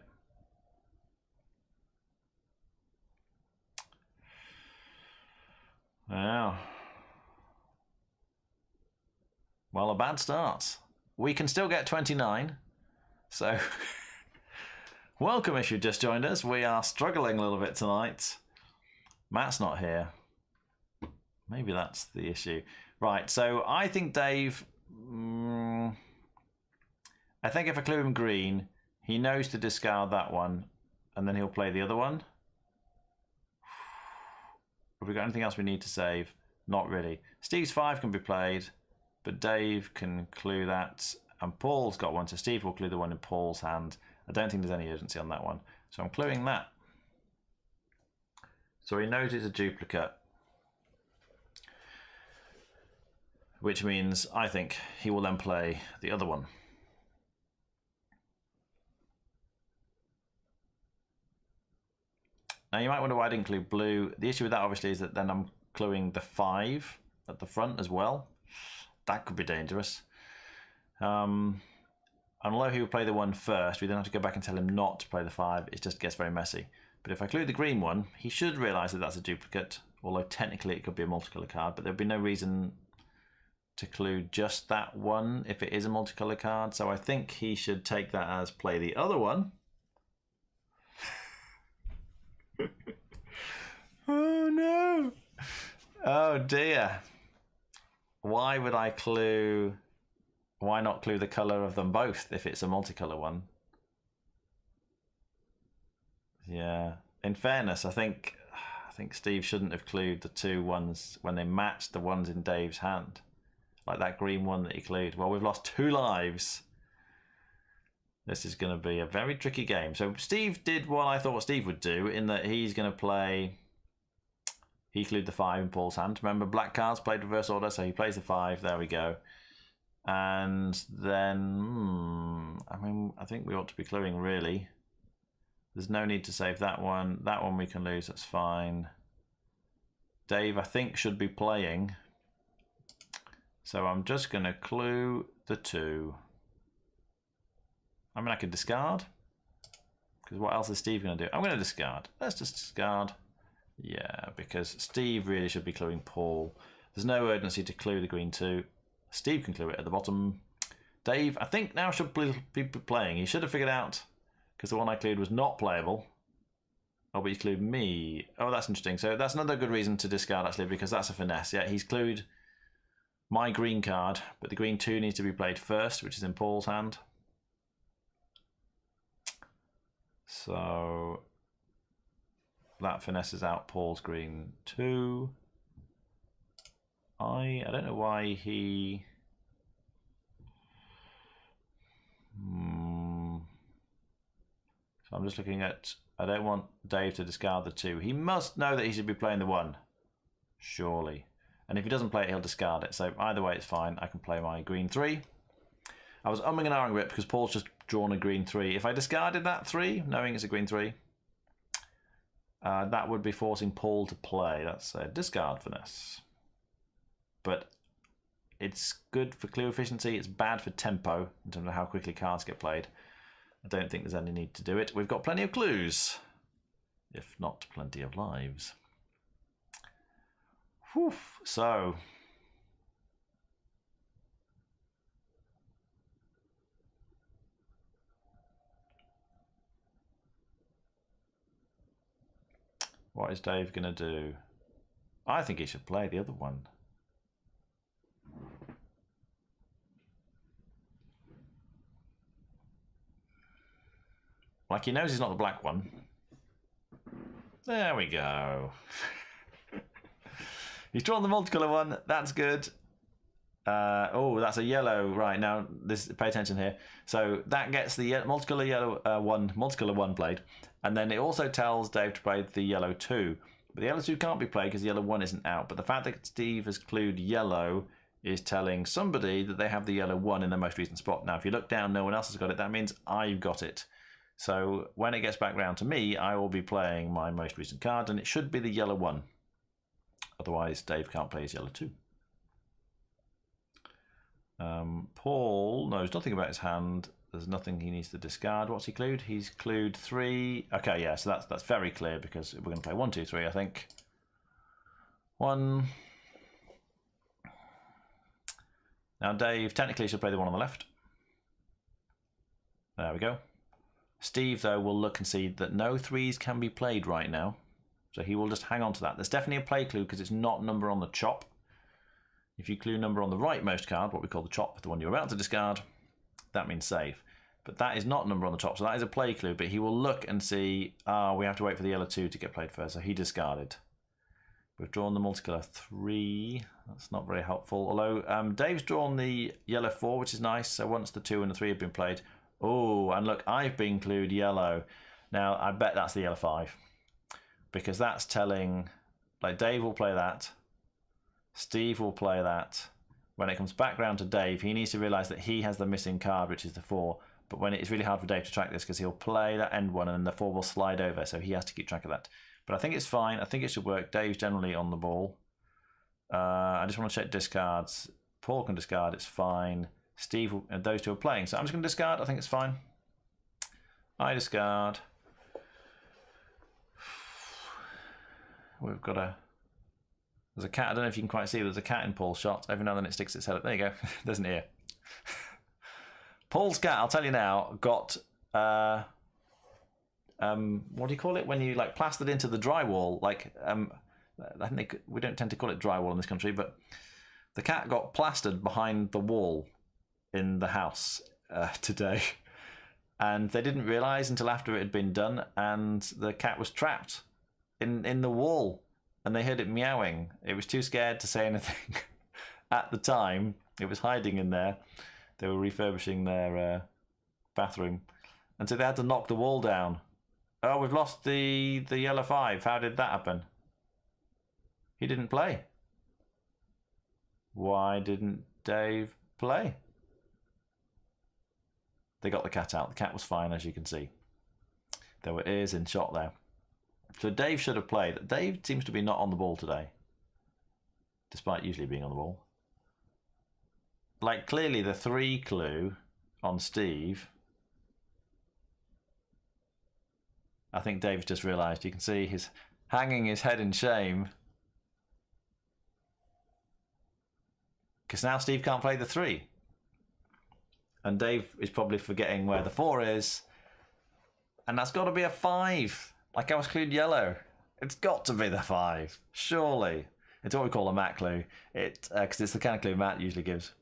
Wow. Well, a bad start. We can still get 29. So, welcome if you've just joined us. We are struggling a little bit tonight. Matt's not here. Maybe that's the issue. Right, so I think Dave... I think if I clue him green, he knows to discard that one, and then he'll play the other one. Have we got anything else we need to save? Not really. Steve's 5 can be played, but Dave can clue that, and Paul's got one, so Steve will clue the one in Paul's hand. I don't think there's any urgency on that one, so I'm cluing that. So he knows it's a duplicate, which means I think he will then play the other one. Now, you might wonder why I didn't clue blue. The issue with that, obviously, is that then I'm cluing the 5 at the front as well. That could be dangerous. And although he would play the 1 first, we then have to go back and tell him not to play the 5. It just gets very messy. But if I clue the green one, he should realise that that's a duplicate, although technically it could be a multicolour card, but there'd be no reason to clue just that one if it is a multicolour card. So I think he should take that as play the other one. Oh no! Oh dear! Why would I clue? Why not clue the colour of them both if it's a multicolour one? Yeah. In fairness, I think Steve shouldn't have clued the 2 ones when they matched the ones in Dave's hand, like that green one that he clued. Well, we've lost 2 lives. This is going to be a very tricky game. So Steve did what I thought Steve would do, in that he's going to play... He cleared the 5 in Paul's hand. Remember, black cards played reverse order, so he plays the 5. There we go. And then, I mean, I think we ought to be cluing, really. There's no need to save that one. That one we can lose, that's fine. Dave, I think, should be playing. So I'm just going to clue the 2. I mean, I could discard. Because what else is Steve going to do? I'm going to discard. Let's just discard. Yeah, because Steve really should be cluing Paul. There's no urgency to clue the green 2. Steve can clue it at the bottom. Dave, I think, now should be playing. He should have figured out, because the one I clued was not playable. Oh, but he clued me. Oh, that's interesting. So that's another good reason to discard, actually, because that's a finesse. Yeah, he's clued my green card, but the green 2 needs to be played first, which is in Paul's hand. So that finesses out Paul's green 2. I don't know why he... So I'm just looking at... I don't want Dave to discard the 2. He must know that he should be playing the 1. Surely. And if he doesn't play it, he'll discard it. So either way, it's fine. I can play my green 3. I was umming and ahhing a bit because Paul's just drawn a green 3. If I discarded that 3, knowing it's a green 3, that would be forcing Paul to play. That's a discard finesse. But it's good for clue efficiency. It's bad for tempo in terms of how quickly cards get played. I don't think there's any need to do it. We've got plenty of clues, if not plenty of lives. Whew. So... what is Dave going to do? I think he should play the other one. Like he knows he's not the black one. There we go. He's drawn the multicolour one. That's good. Oh, that's a yellow. Right, now, pay attention here. So that gets the multicolour yellow multicolour one played. And then it also tells Dave to play the yellow 2. But the yellow 2 can't be played because the yellow 1 isn't out. But the fact that Steve has clued yellow is telling somebody that they have the yellow 1 in their most recent spot. Now, if you look down, no one else has got it. That means I've got it. So when it gets back round to me, I will be playing my most recent card, and it should be the yellow 1. Otherwise, Dave can't play his yellow 2. Paul knows nothing about his hand. There's nothing he needs to discard. What's he clued? He's clued 3. Okay, yeah, so that's very clear because we're going to play 1, 2, 3, I think. 1. Now, Dave technically should play the one on the left. There we go. Steve, though, will look and see that no 3s can be played right now. So he will just hang on to that. There's definitely a play clue because it's not number on the chop. If you clue number on the rightmost card, what we call the chop, the one you're about to discard, that means save. But that is not number on the top, so that is a play clue. But he will look and see, we have to wait for the yellow 2 to get played first, so he discarded. We've drawn the multicolour 3. That's not very helpful. Although Dave's drawn the yellow 4, which is nice. So once the 2 and the 3 have been played, oh, and look, I've been clued yellow. Now, I bet that's the yellow 5. Because that's telling, like, Dave will play that. Steve will play that. When it comes back round to Dave, he needs to realise that he has the missing card, which is the 4. But when it's really hard for Dave to track this because he'll play that end one and then the 4 will slide over. So he has to keep track of that. But I think it's fine. I think it should work. Dave's generally on the ball. I just want to check discards. Paul can discard. It's fine. Steve, those two are playing. So I'm just going to discard. I think it's fine. I discard. We've got a... There's a cat. I don't know if you can quite see. There's a cat in Paul's shot. Every now and then it sticks its head up. There you go. There's an ear. Paul's cat, I'll tell you now, got... what do you call it? When you like plastered into the drywall. Like, I think we don't tend to call it drywall in this country, but the cat got plastered behind the wall in the house today. And they didn't realise until after it had been done, and the cat was trapped in the wall. And they heard it meowing. It was too scared to say anything at the time. It was hiding in there. They were refurbishing their bathroom. And so they had to knock the wall down. Oh, we've lost the yellow 5. How did that happen? He didn't play. Why didn't Dave play? They got the cat out. The cat was fine, as you can see. There were ears in shot there. So Dave should have played. Dave seems to be not on the ball today, despite usually being on the ball. Like, clearly the 3 clue on Steve. I think Dave's just realised. You can see he's hanging his head in shame. Because now Steve can't play the 3. And Dave is probably forgetting where the 4 is. And that's got to be a 5. Like I was clued yellow. It's got to be the 5. Surely. It's what we call a Matt clue. Because it's the kind of clue Matt usually gives.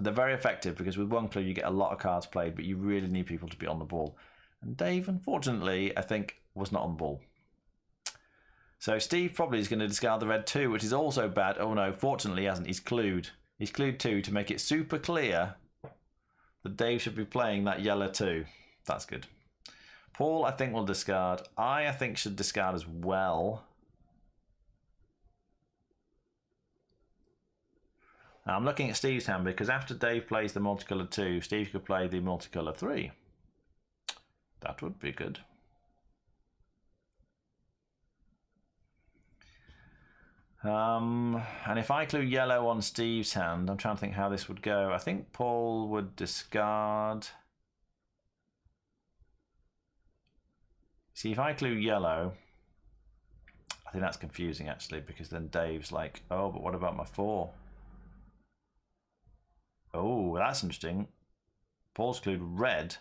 They're very effective because with one clue you get a lot of cards played, but you really need people to be on the ball. And Dave, unfortunately, I think, was not on the ball. So Steve probably is going to discard the red 2, which is also bad. Oh no, fortunately he hasn't. He's clued. He's clued 2 to make it super clear that Dave should be playing that yellow 2. That's good. Paul, I think, will discard. I think, should discard as well. Now, I'm looking at Steve's hand because after Dave plays the multicolour 2, Steve could play the multicolour 3. That would be good. And if I clue yellow on Steve's hand, I'm trying to think how this would go. I think Paul would discard. See, if I clue yellow, I think that's confusing actually, because then Dave's like, oh, but what about my 4? Oh, that's interesting. Paul's clued red.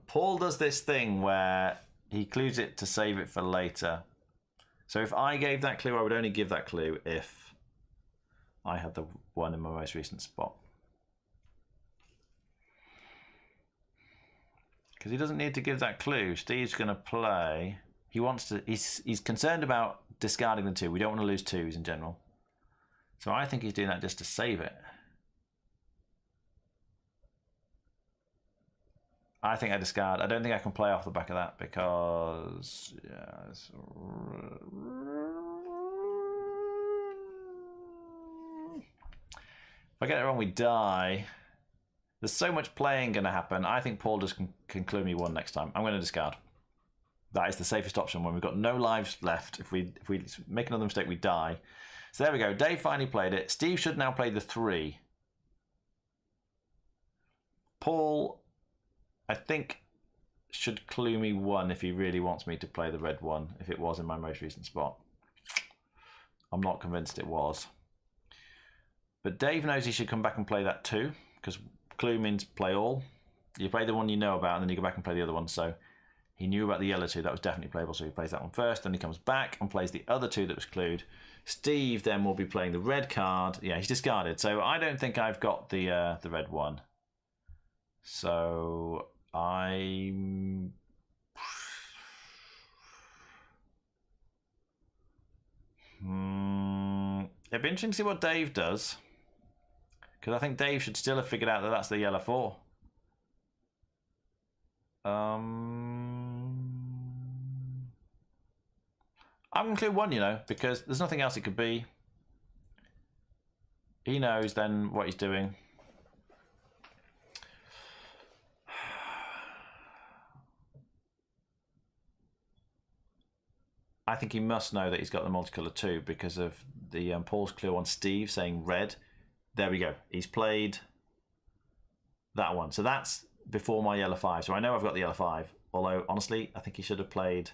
Paul does this thing where he clues it to save it for later. So if I gave that clue, I would only give that clue if I had the one in my most recent spot. Because he doesn't need to give that clue. Steve's going to play. He wants to. He's concerned about discarding the 2. We don't want to lose 2s in general. So I think he's doing that just to save it. I think I discard. I don't think I can play off the back of that because if I get it wrong, we die. There's so much playing going to happen. I think Paul just can clue me 1 next time. I'm going to discard. That is the safest option when we've got no lives left. If we make another mistake, we die. So there we go. Dave finally played it. Steve should now play the 3. Paul, I think, should clue me 1 if he really wants me to play the red 1, if it was in my most recent spot. I'm not convinced it was. But Dave knows he should come back and play that 2, because clue means play all. You play the one you know about, and then you go back and play the other one. So he knew about the yellow 2, that was definitely playable, so he plays that one first, then he comes back and plays the other 2 that was clued. Steve then will be playing the red card. Yeah, he's discarded. So I don't think I've got the red 1. So I'm... It'd be interesting to see what Dave does. Because I think Dave should still have figured out that that's the yellow 4. I'm going to clue 1, you know, because there's nothing else it could be. He knows then what he's doing. I think he must know that he's got the multicolour 2 because of the Paul's clue on Steve saying red. There we go. He's played that one. So that's before my yellow 5. So I know I've got the yellow 5. Although, honestly, I think he should have played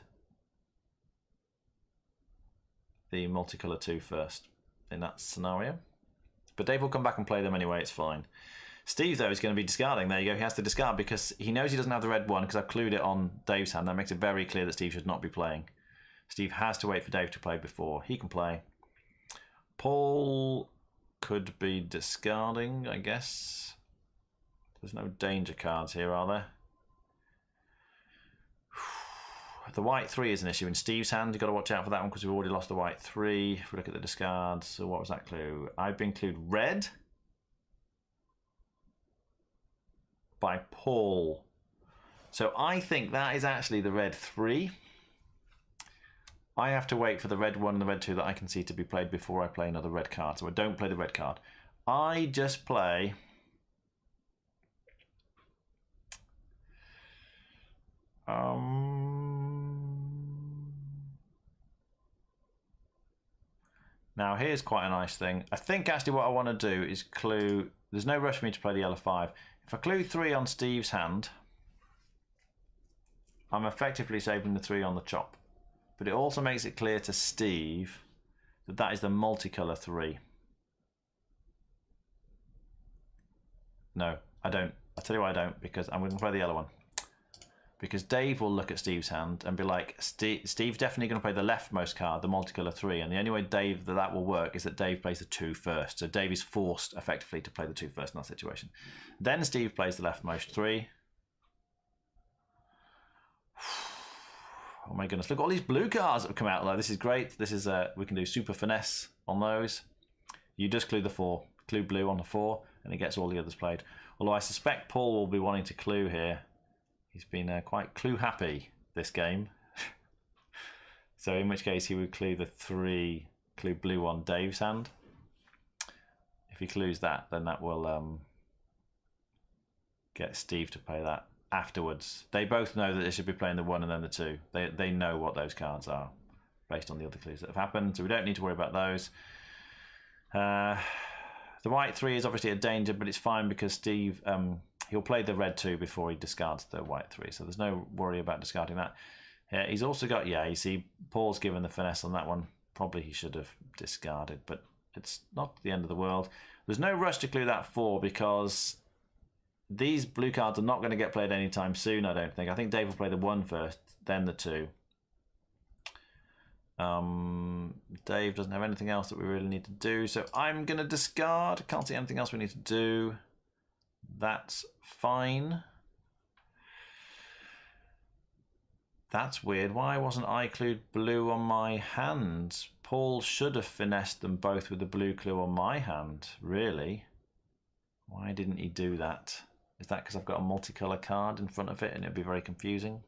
the multicolour 2 first in that scenario. But Dave will come back and play them anyway. It's fine. Steve, though, is going to be discarding. There you go. He has to discard because he knows he doesn't have the red 1 because I've clued it on Dave's hand. That makes it very clear that Steve should not be playing. Steve has to wait for Dave to play before he can play. Paul could be discarding, I guess. There's no danger cards here, are there? The white 3 is an issue in Steve's hand. You've got to watch out for that one because we've already lost the white 3. If we look at the discards, so what was that clue? I've been clued red by Paul. So I think that is actually the red 3. I have to wait for the red 1 and the red 2 that I can see to be played before I play another red card. So I don't play the red card. I just play... Now here's quite a nice thing. I think actually what I want to do is clue... There's no rush for me to play the yellow 5. If I clue 3 on Steve's hand, I'm effectively saving the 3 on the chop. But it also makes it clear to Steve that that is the multicolour 3. No, I don't. I'll tell you why I don't, because I'm going to play the yellow one. Because Dave will look at Steve's hand and be like, Steve's definitely going to play the leftmost card, the multicolour 3. And the only way that will work is that Dave plays the 2 first. So Dave is forced, effectively, to play the 2 first in that situation. Then Steve plays the leftmost 3. Oh my goodness, look at all these blue cards that have come out. Like, this is great. This is we can do super finesse on those. You just clue the 4. Clue blue on the 4, and it gets all the others played. Although I suspect Paul will be wanting to clue here. He's been quite clue happy this game. So in which case he would clue the 3, clue blue on Dave's hand. If he clues that, then that will get Steve to play that afterwards. They both know that they should be playing the 1 and then the 2. They know what those cards are based on the other clues that have happened, so we don't need to worry about those. The white 3 is obviously a danger, but it's fine because Steve... he'll play the red 2 before he discards the white 3, so there's no worry about discarding that. He's also got, you see, Paul's given the finesse on that one. Probably he should have discarded, but it's not the end of the world. There's no rush to clue that 4 because these blue cards are not going to get played anytime soon, I don't think. I think Dave will play the 1 first, then the 2. Dave doesn't have anything else that we really need to do, so I'm going to discard. Can't see anything else we need to do. That's fine. That's weird. Why wasn't I clued blue on my hand? Paul should have finessed them both with the blue clue on my hand, really. Why didn't he do that? Is that because I've got a multicolour card in front of it and it'd be very confusing?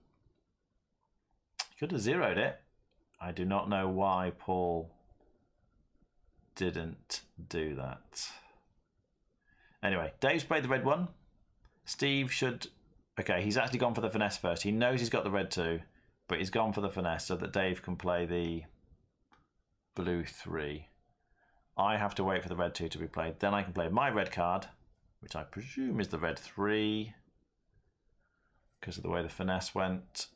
He could have zeroed it. I do not know why Paul didn't do that. Anyway, Dave's played the red 1. Steve should... Okay, he's actually gone for the finesse first. He knows he's got the red 2, but he's gone for the finesse so that Dave can play the blue 3. I have to wait for the red 2 to be played. Then I can play my red card, which I presume is the red 3, because of the way the finesse went.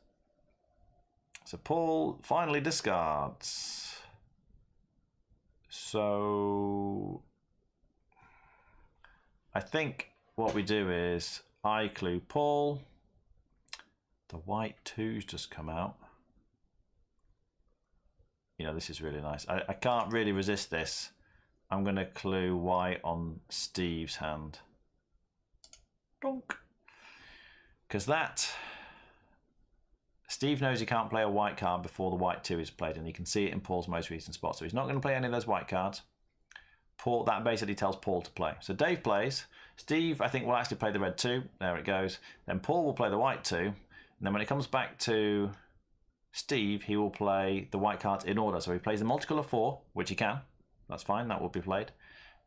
So Paul finally discards. So I think what we do is I clue Paul. The white 2's just come out. You know, this is really nice. I can't really resist this. I'm going to clue white on Steve's hand. Donk. Because that... Steve knows he can't play a white card before the white 2 is played, and you can see it in Paul's most recent spot. So he's not going to play any of those white cards. Paul, that basically tells Paul to play. So Dave plays. Steve, I think, will actually play the red 2. There it goes. Then Paul will play the white 2. And then when it comes back to Steve, he will play the white cards in order. So he plays the multicolour 4, which he can. That's fine. That will be played.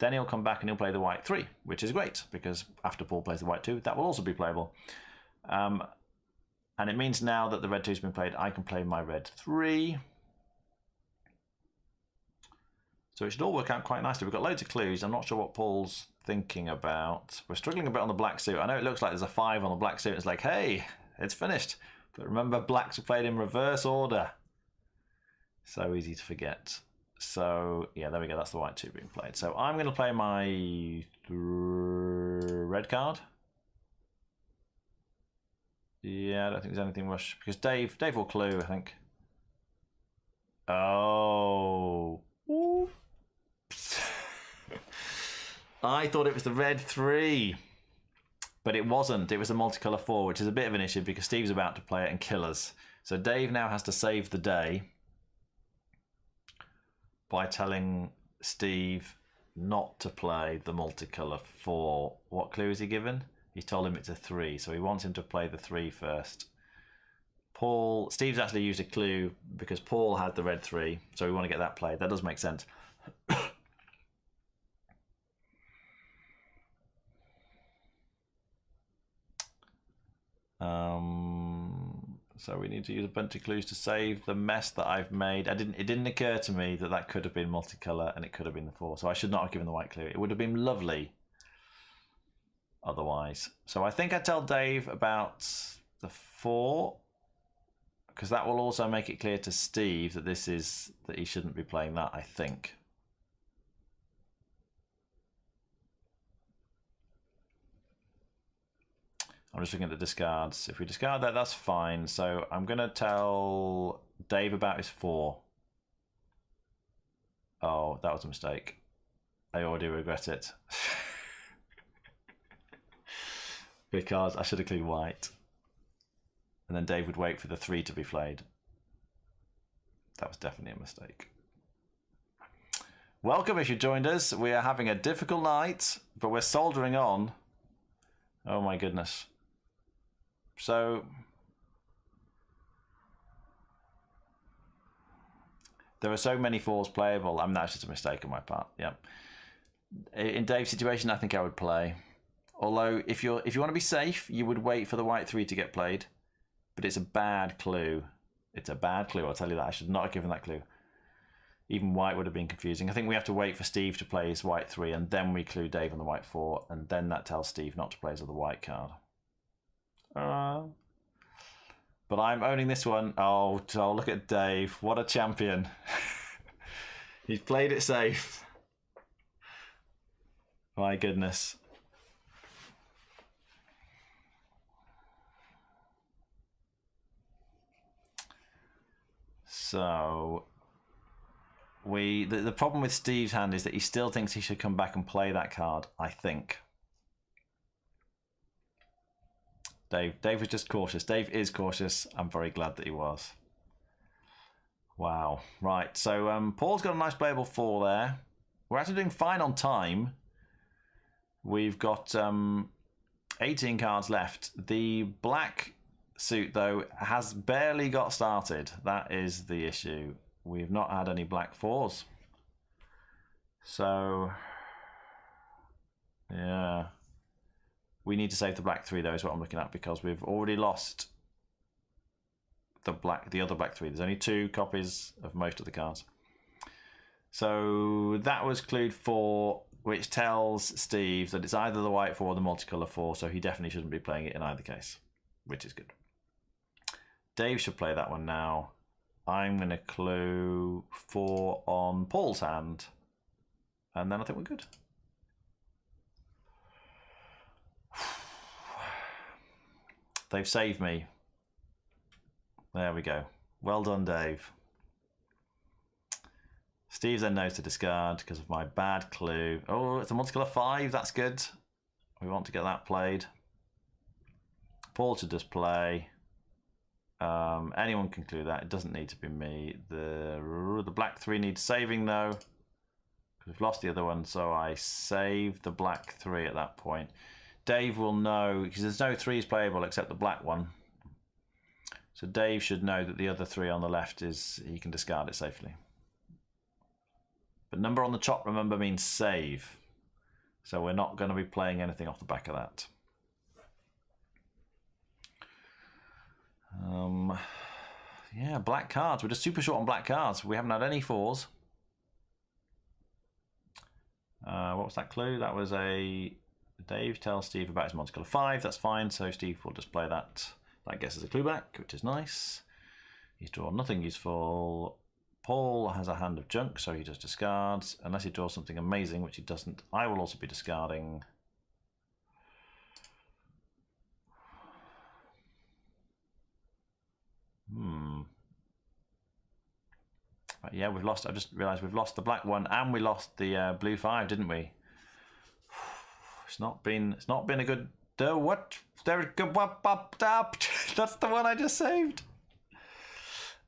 Then he'll come back and he'll play the white 3, which is great, because after Paul plays the white 2, that will also be playable. And it means now that the red 2's been played, I can play my red 3. So it should all work out quite nicely. We've got loads of clues. I'm not sure what Paul's thinking about. We're struggling a bit on the black suit. I know it looks like there's a 5 on the black suit. It's like, hey, it's finished. But remember, blacks are played in reverse order. So easy to forget. So, yeah, there we go. That's the white 2 being played. So I'm going to play my red card. Yeah, I don't think there's anything rush. Because Dave will clue, I think. Oh. Oops. I thought it was the red 3. But it wasn't. It was a multicolour 4, which is a bit of an issue because Steve's about to play it and kill us. So Dave now has to save the day by telling Steve not to play the multicolour 4. What clue is he given? He told him it's a 3, so he wants him to play the 3 first. Steve's actually used a clue because Paul had the red 3, so we want to get that played. That does make sense. So we need to use a bunch of clues to save the mess that I've made. It didn't occur to me that that could have been multicolour and it could have been the 4, so I should not have given the white clue. It would have been lovely otherwise. So I think I tell Dave about the 4, because that will also make it clear to Steve that that he shouldn't be playing that, I think. I'm just looking at the discards. If we discard that, that's fine. So I'm going to tell Dave about his 4. Oh, that was a mistake. I already regret it. Because I should have clued white. And then Dave would wait for the 3 to be played. That was definitely a mistake. Welcome if you joined us. We are having a difficult night, but we're soldering on. Oh my goodness. So there are so many 4s playable. I mean, that's just a mistake on my part. Yeah. In Dave's situation, I think I would play. Although, if you want to be safe, you would wait for the white 3 to get played. But it's a bad clue. It's a bad clue. I'll tell you that. I should not have given that clue. Even white would have been confusing. I think we have to wait for Steve to play his white 3, and then we clue Dave on the white 4, and then that tells Steve not to play his other white card. But I'm owning this one. Oh, look at Dave. What a champion. He's played it safe. My goodness. So the problem with Steve's hand is that he still thinks he should come back and play that card, I think. Dave was just cautious. Dave is cautious. I'm very glad that he was. Wow. Right, so Paul's got a nice playable 4 there. We're actually doing fine on time. We've got 18 cards left. The black suit, though, has barely got started. That is the issue. We've not had any black 4s. So, yeah. We need to save the black 3, though, is what I'm looking at, because we've already lost the other black 3. There's only 2 copies of most of the cards. So that was clued 4, which tells Steve that it's either the white 4 or the multicolour 4, so he definitely shouldn't be playing it in either case, which is good. Dave should play that one now. I'm going to clue 4 on Paul's hand, and then I think we're good. They've saved me. There we go. Well done, Dave. Steve then knows to discard because of my bad clue. Oh, it's a multicolour 5. That's good. We want to get that played. Paul should just play. Anyone can clue that. It doesn't need to be me. The black 3 needs saving, though. We've lost the other one, so I save the black 3 at that point. Dave will know, because there's no 3s playable except the black one. So Dave should know that the other 3 on the left he can discard it safely. But number on the top, remember, means save. So we're not going to be playing anything off the back of that. Yeah, black cards. We're just super short on black cards. We haven't had any 4s. What was that clue? That was a... Dave tells Steve about his multicolour 5. That's fine. So Steve will just play that. That gets us a clue back, which is nice. He's drawn nothing useful. Paul has a hand of junk, so he just discards. Unless he draws something amazing, which he doesn't. I will also be discarding. Yeah, we've lost. I just realised we've lost the black one, and we lost the blue 5, didn't we? It's not been a good what? There, that's the one I just saved.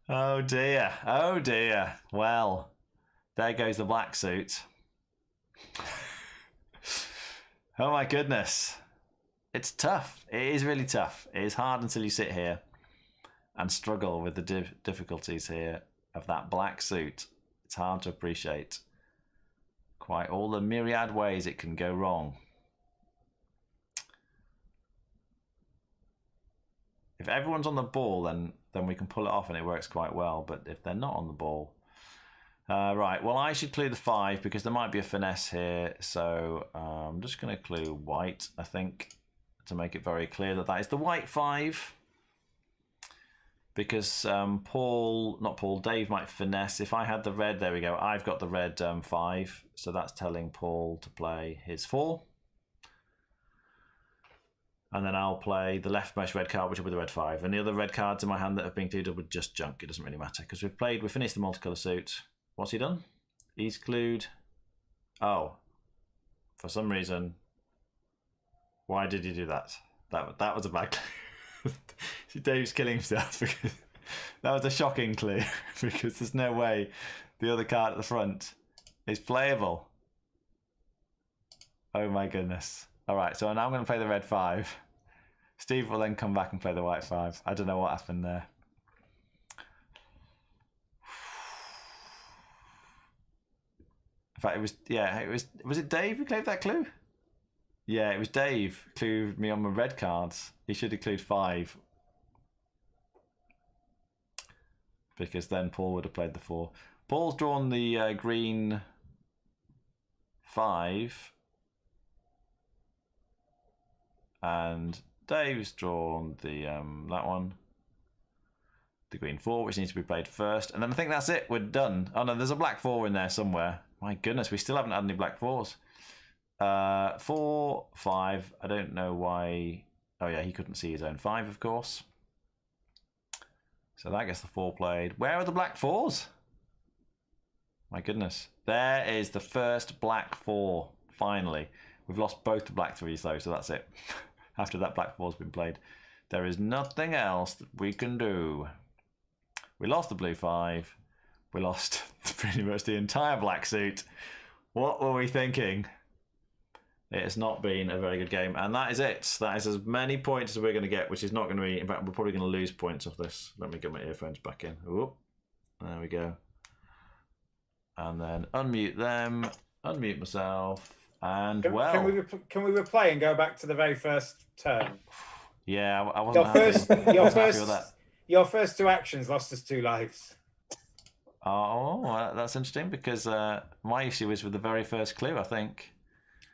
Oh dear. Oh dear. Well, there goes the black suit. Oh my goodness. It's tough. It is really tough. It is hard until you sit here and struggle with the difficulties here of that black suit. It's hard to appreciate quite all the myriad ways it can go wrong. If everyone's on the ball, then we can pull it off and it works quite well. But if they're not on the ball... right, well, I should clue the 5 because there might be a finesse here. So I'm just going to clue white, I think, to make it very clear that is the white 5. Because Dave might finesse. If I had the red, there we go. I've got the red 5. So that's telling Paul to play his 4. And then I'll play the leftmost red card, which will be the red 5. And the other red cards in my hand that have been clued were just junk. It doesn't really matter because we've finished the multicolour suit. What's he done? He's clued. Oh, for some reason. Why did he do that? That was a bad clue. See, Dave's killing himself because that was a shocking clue because there's no way the other card at the front is playable. Oh my goodness. All right, so now I'm going to play the red 5. Steve will then come back and play the white 5. I don't know what happened there. In fact, was it Dave who clued that clue? Yeah, it was Dave who clued me on my red cards. He should have clued 5. Because then Paul would have played the 4. Paul's drawn the green 5. And Dave's drawn the that one, the green 4, which needs to be played first. And then I think that's it. We're done. Oh no, there's a black 4 in there somewhere. My goodness, we still haven't had any black 4s. 4, 5. I don't know why. Oh yeah, he couldn't see his own 5, of course. So that gets the 4 played. Where are the black 4s? My goodness. There is the first black 4. Finally. We've lost both the black 3s though, so that's it. After that black 4's been played, there is nothing else that we can do. We lost the blue 5. We lost pretty much the entire black suit. What were we thinking? It has not been a very good game, and that is it. That is as many points as we're going to get, which is not going to be... In fact, we're probably going to lose points off this. Let me get my earphones back in. Oop. There we go. And then unmute them, unmute myself. And Can we replay and go back to the very first turn? Yeah, I wasn't your first 2 actions lost us 2 lives. Oh, that's interesting because my issue is with the very first clue, I think.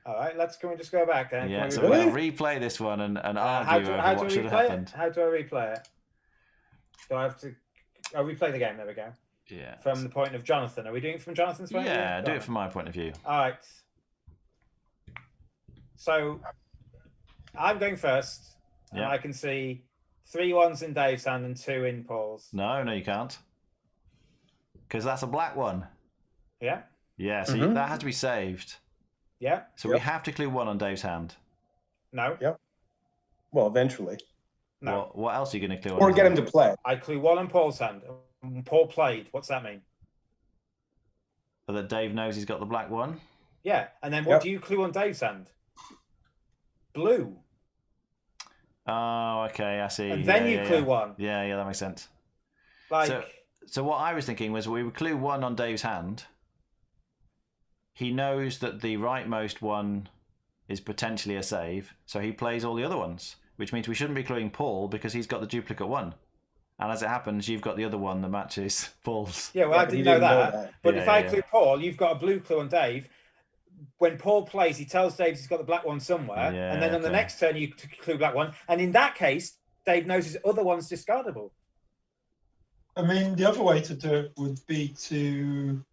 All right, can we just go back then? Yeah, so we're going to replay this one and argue over what should have happened. How do I replay it? Do I have to... Oh, replay the game. There we go. Yeah. From the point of Jonathan. Are we doing it from Jonathan's point of view? Yeah, do it from my point of view. All right. So I'm going first, and I can see 3 1s in Dave's hand and 2 in Paul's. No, you can't. Because that's a black one. Yeah? Yeah, so that has to be saved. Yeah. So we have to clue 1 on Dave's hand. No. Yep. Well, eventually. No. Well, what else are you going to clue on? Or get him to play. I clue 1 on Paul's hand. Paul played. What's that mean? So that Dave knows he's got the black one? Yeah. And then what do you clue on Dave's hand? Blue. Oh, okay, I see. And then you clue 1. Yeah, that makes sense. Like... So what I was thinking was we would clue 1 on Dave's hand. He knows that the rightmost one is potentially a save, so he plays all the other ones, which means we shouldn't be cluing Paul because he's got the duplicate 1. And as it happens, you've got the other one that matches Paul's. Yeah, well, I didn't know that. But if I clue Paul, you've got a blue clue on Dave. When Paul plays, he tells Dave he's got the black one somewhere, and then on the next turn you clue black one, and in that case, Dave knows his other one's discardable. I mean, the other way to do it would be to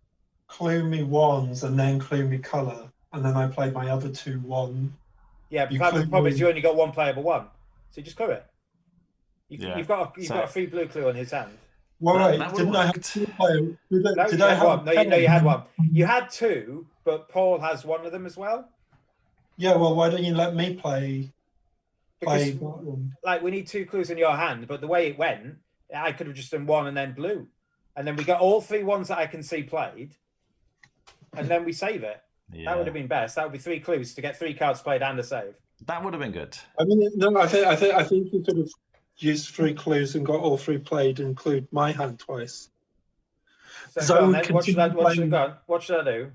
clue me 1s and then clue me colour, and then I played my other 2 1. Yeah, but the problem is you only got 1 playable 1, so you just clue it. You've got a free blue clue on his hand. Well, wait, didn't I have 2 players? Did I have 1? No, you had 1. You had 2, but Paul has 1 of them as well. Yeah, well, why don't you let me play play Because, that one. like, we need 2 clues in your hand, but the way it went, I could have just done 1 and then blue. And then we got all 3 ones that I can see played, and then we save it. Yeah. That would have been best. That would be 3 clues to get 3 cards played and a save. That would have been good. I mean, no, I think you could have used 3 clues and got all 3 played, include my hand twice. So So go on, I then. What should I do?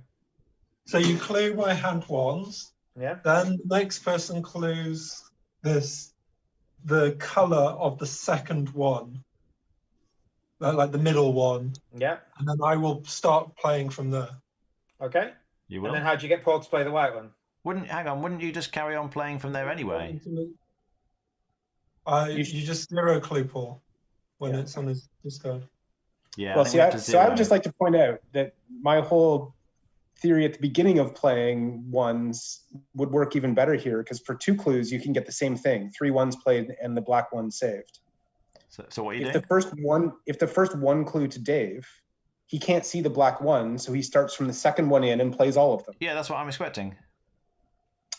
So you clue my hand once. Yeah. Then the next person clues the color of the second one, like the middle one. Yeah. And then I will start playing from there. Okay. You will. And then how do you get Paul to play the white one? Wouldn't you just carry on playing from there anyway? You just 0 clue Paul when it's on his discard. Yeah. Well, so I would just like to point out that my whole theory at the beginning of playing ones would work even better here, because for 2 clues you can get the same thing: 3 ones played and the black one saved. So what you If do? the first one clue to Dave, he can't see the black one, so he starts from the second one in and plays all of them. Yeah, that's what I'm expecting.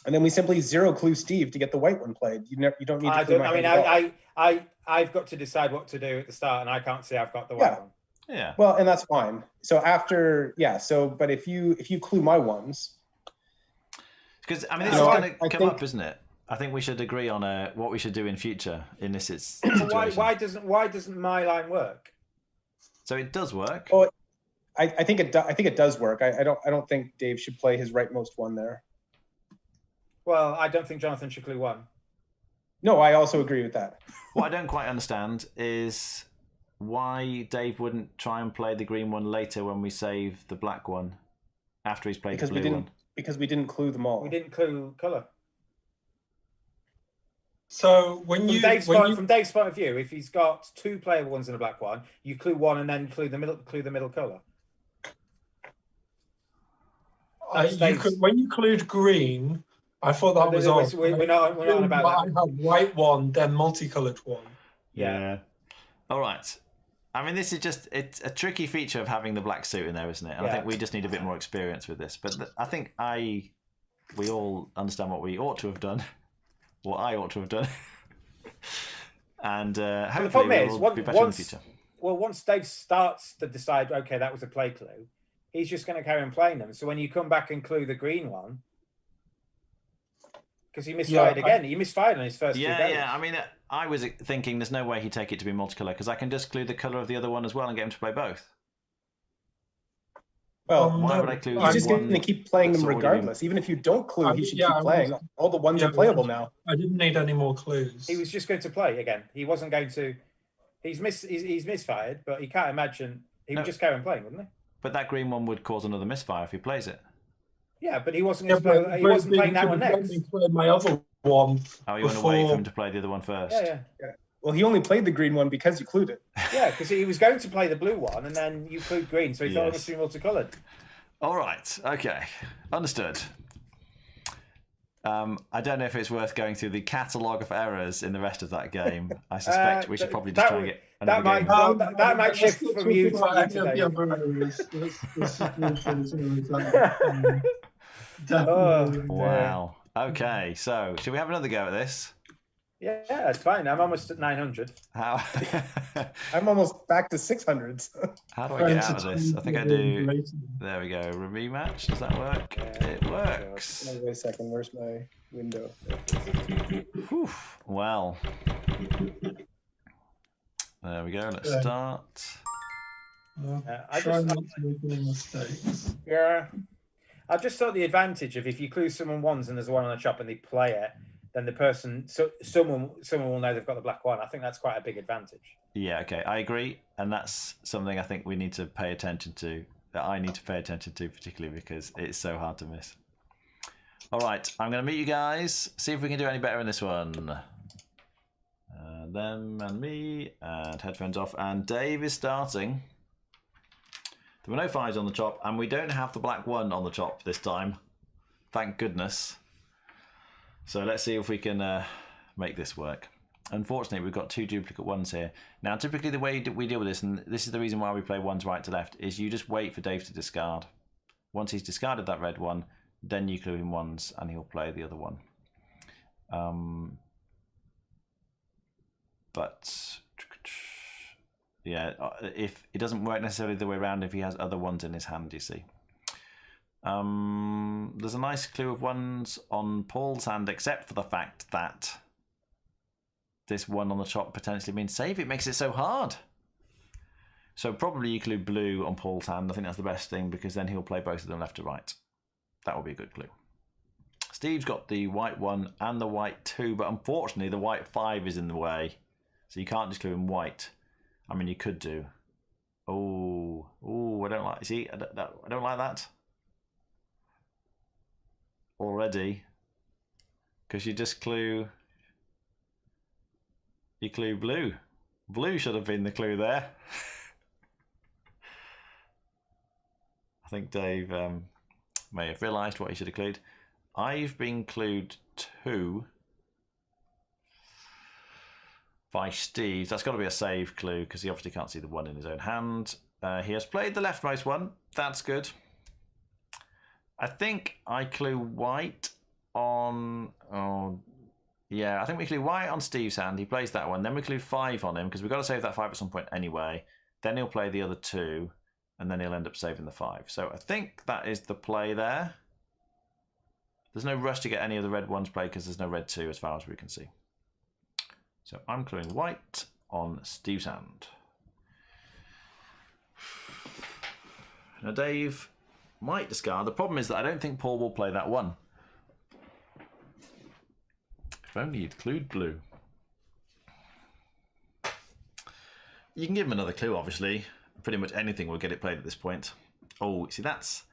And then we simply 0 clue Steve to get the white one played. You don't need to clue my hand at all. I've got to decide what to do at the start, and I can't see I've got the white one. Yeah. Well, and that's fine. So but if you clue my ones, Because I mean, this is going to come up, isn't it? I think we should agree on what we should do in future in this situation. Why doesn't my line work? So it does work. Oh, I think it does work. I don't think Dave should play his rightmost one there. Well, I don't think Jonathan should clue 1. No, I also agree with that. What I don't quite understand is why Dave wouldn't try and play the green one later when we save the black one after he's played the blue one. Because we didn't clue them all. We didn't clue colour. So from Dave's point of view, if he's got 2 playable ones in a black one, you clue 1 and then clue the middle colour. When you clued green, I thought that was odd. We're not on about that. I have white one, then multicolored one. Yeah. All right. I mean, this is it's a tricky feature of having the black suit in there, isn't it? And I think we just need a bit more experience with this. But I think we all understand what we ought to have done, what I ought to have done, and hopefully we'll be better in the future. Well, once Dave starts to decide, okay, that was a play clue, he's just going to carry on playing them. So when you come back and clue the green one, because he misfired again. He misfired on his first 2 goes. Yeah. I mean, I was thinking there's no way he'd take it to be multicolour, because I can just clue the colour of the other one as well and get him to play both. Well, why would I clue he's just going to keep playing them regardless. Even if you don't clue, he should keep playing. All the ones are playable now. I didn't need any more clues. He was just going to play again. He wasn't going to. He's misfired, but he can't imagine he would just carry on playing, wouldn't he? But that green one would cause another misfire if he plays it. Yeah, but he wasn't going to play. He wasn't playing that one next. My other one. Oh, you want to wait for him to play the other one first? Yeah. Well, he only played the green one because you clued it. Yeah, because he was going to play the blue one, and then you clued green, so he thought it must be multicoloured. All right. Okay. Understood. I don't know if it's worth going through the catalogue of errors in the rest of that game. I suspect we should probably just try and get another game. That might shift from you to Definitely. Wow. Okay. So, should we have another go at this? Yeah, it's fine. I'm almost at 900. How? I'm almost back to 600s. How do I get out of this? I think I do. There we go. Rematch. Does that work? It works. Wait a second. Where's my window? Whew. Well. There we go. Let's start. Try not to make any mistakes. Yeah. I just thought the advantage of if you clue someone once and there's one on the shop and they play it, then the person, someone will know they've got the black one. I think that's quite a big advantage. Yeah, okay, I agree, and that's something I think we need to pay attention to. That I need to pay attention to, particularly because it's so hard to miss. All right, I'm going to meet you guys. See if we can do any better in this one. Them and me, and headphones off, and Dave is starting. There were no fires on the top, and we don't have the black one on the top this time. Thank goodness. So let's see if we can make this work. Unfortunately, we've got 2 duplicate ones here. Now, typically the way we deal with this, and this is the reason why we play ones right to left, is you just wait for Dave to discard. Once he's discarded that red one, then you clue him ones, and he'll play the other one. But yeah, if it doesn't work necessarily the way around, if he has other ones in his hand, you see. There's a nice clue of ones on Paul's hand, except for the fact that this one on the top potentially means save. It makes it so hard. So probably you clue blue on Paul's hand. I think that's the best thing, because then he'll play both of them left to right. That will be a good clue. Steve's got the white 1 and the white 2, but unfortunately the white 5 is in the way. So you can't just clue in white. I mean, you could do. Oh, I don't like. See, I don't like that already, because you just clue. You clue blue. Blue should have been the clue there. I think Dave may have realised what he should have clued. I've been clued 2 by Steve. That's got to be a save clue, because he obviously can't see the 1 in his own hand. He has played the leftmost one. That's good. I think I clue white on... Oh, yeah, I think we clue white on Steve's hand. He plays that one. Then we clue 5 on him, because we've got to save that 5 at some point anyway. Then he'll play the other 2, and then he'll end up saving the 5. So I think that is the play there. There's no rush to get any of the red ones played, because there's no red 2 as far as we can see. So I'm cluing white on Steve's hand. Now Dave might discard. The problem is that I don't think Paul will play that 1. If only he'd clued blue. You can give him another clue, obviously. Pretty much anything will get it played at this point. Oh, see, that's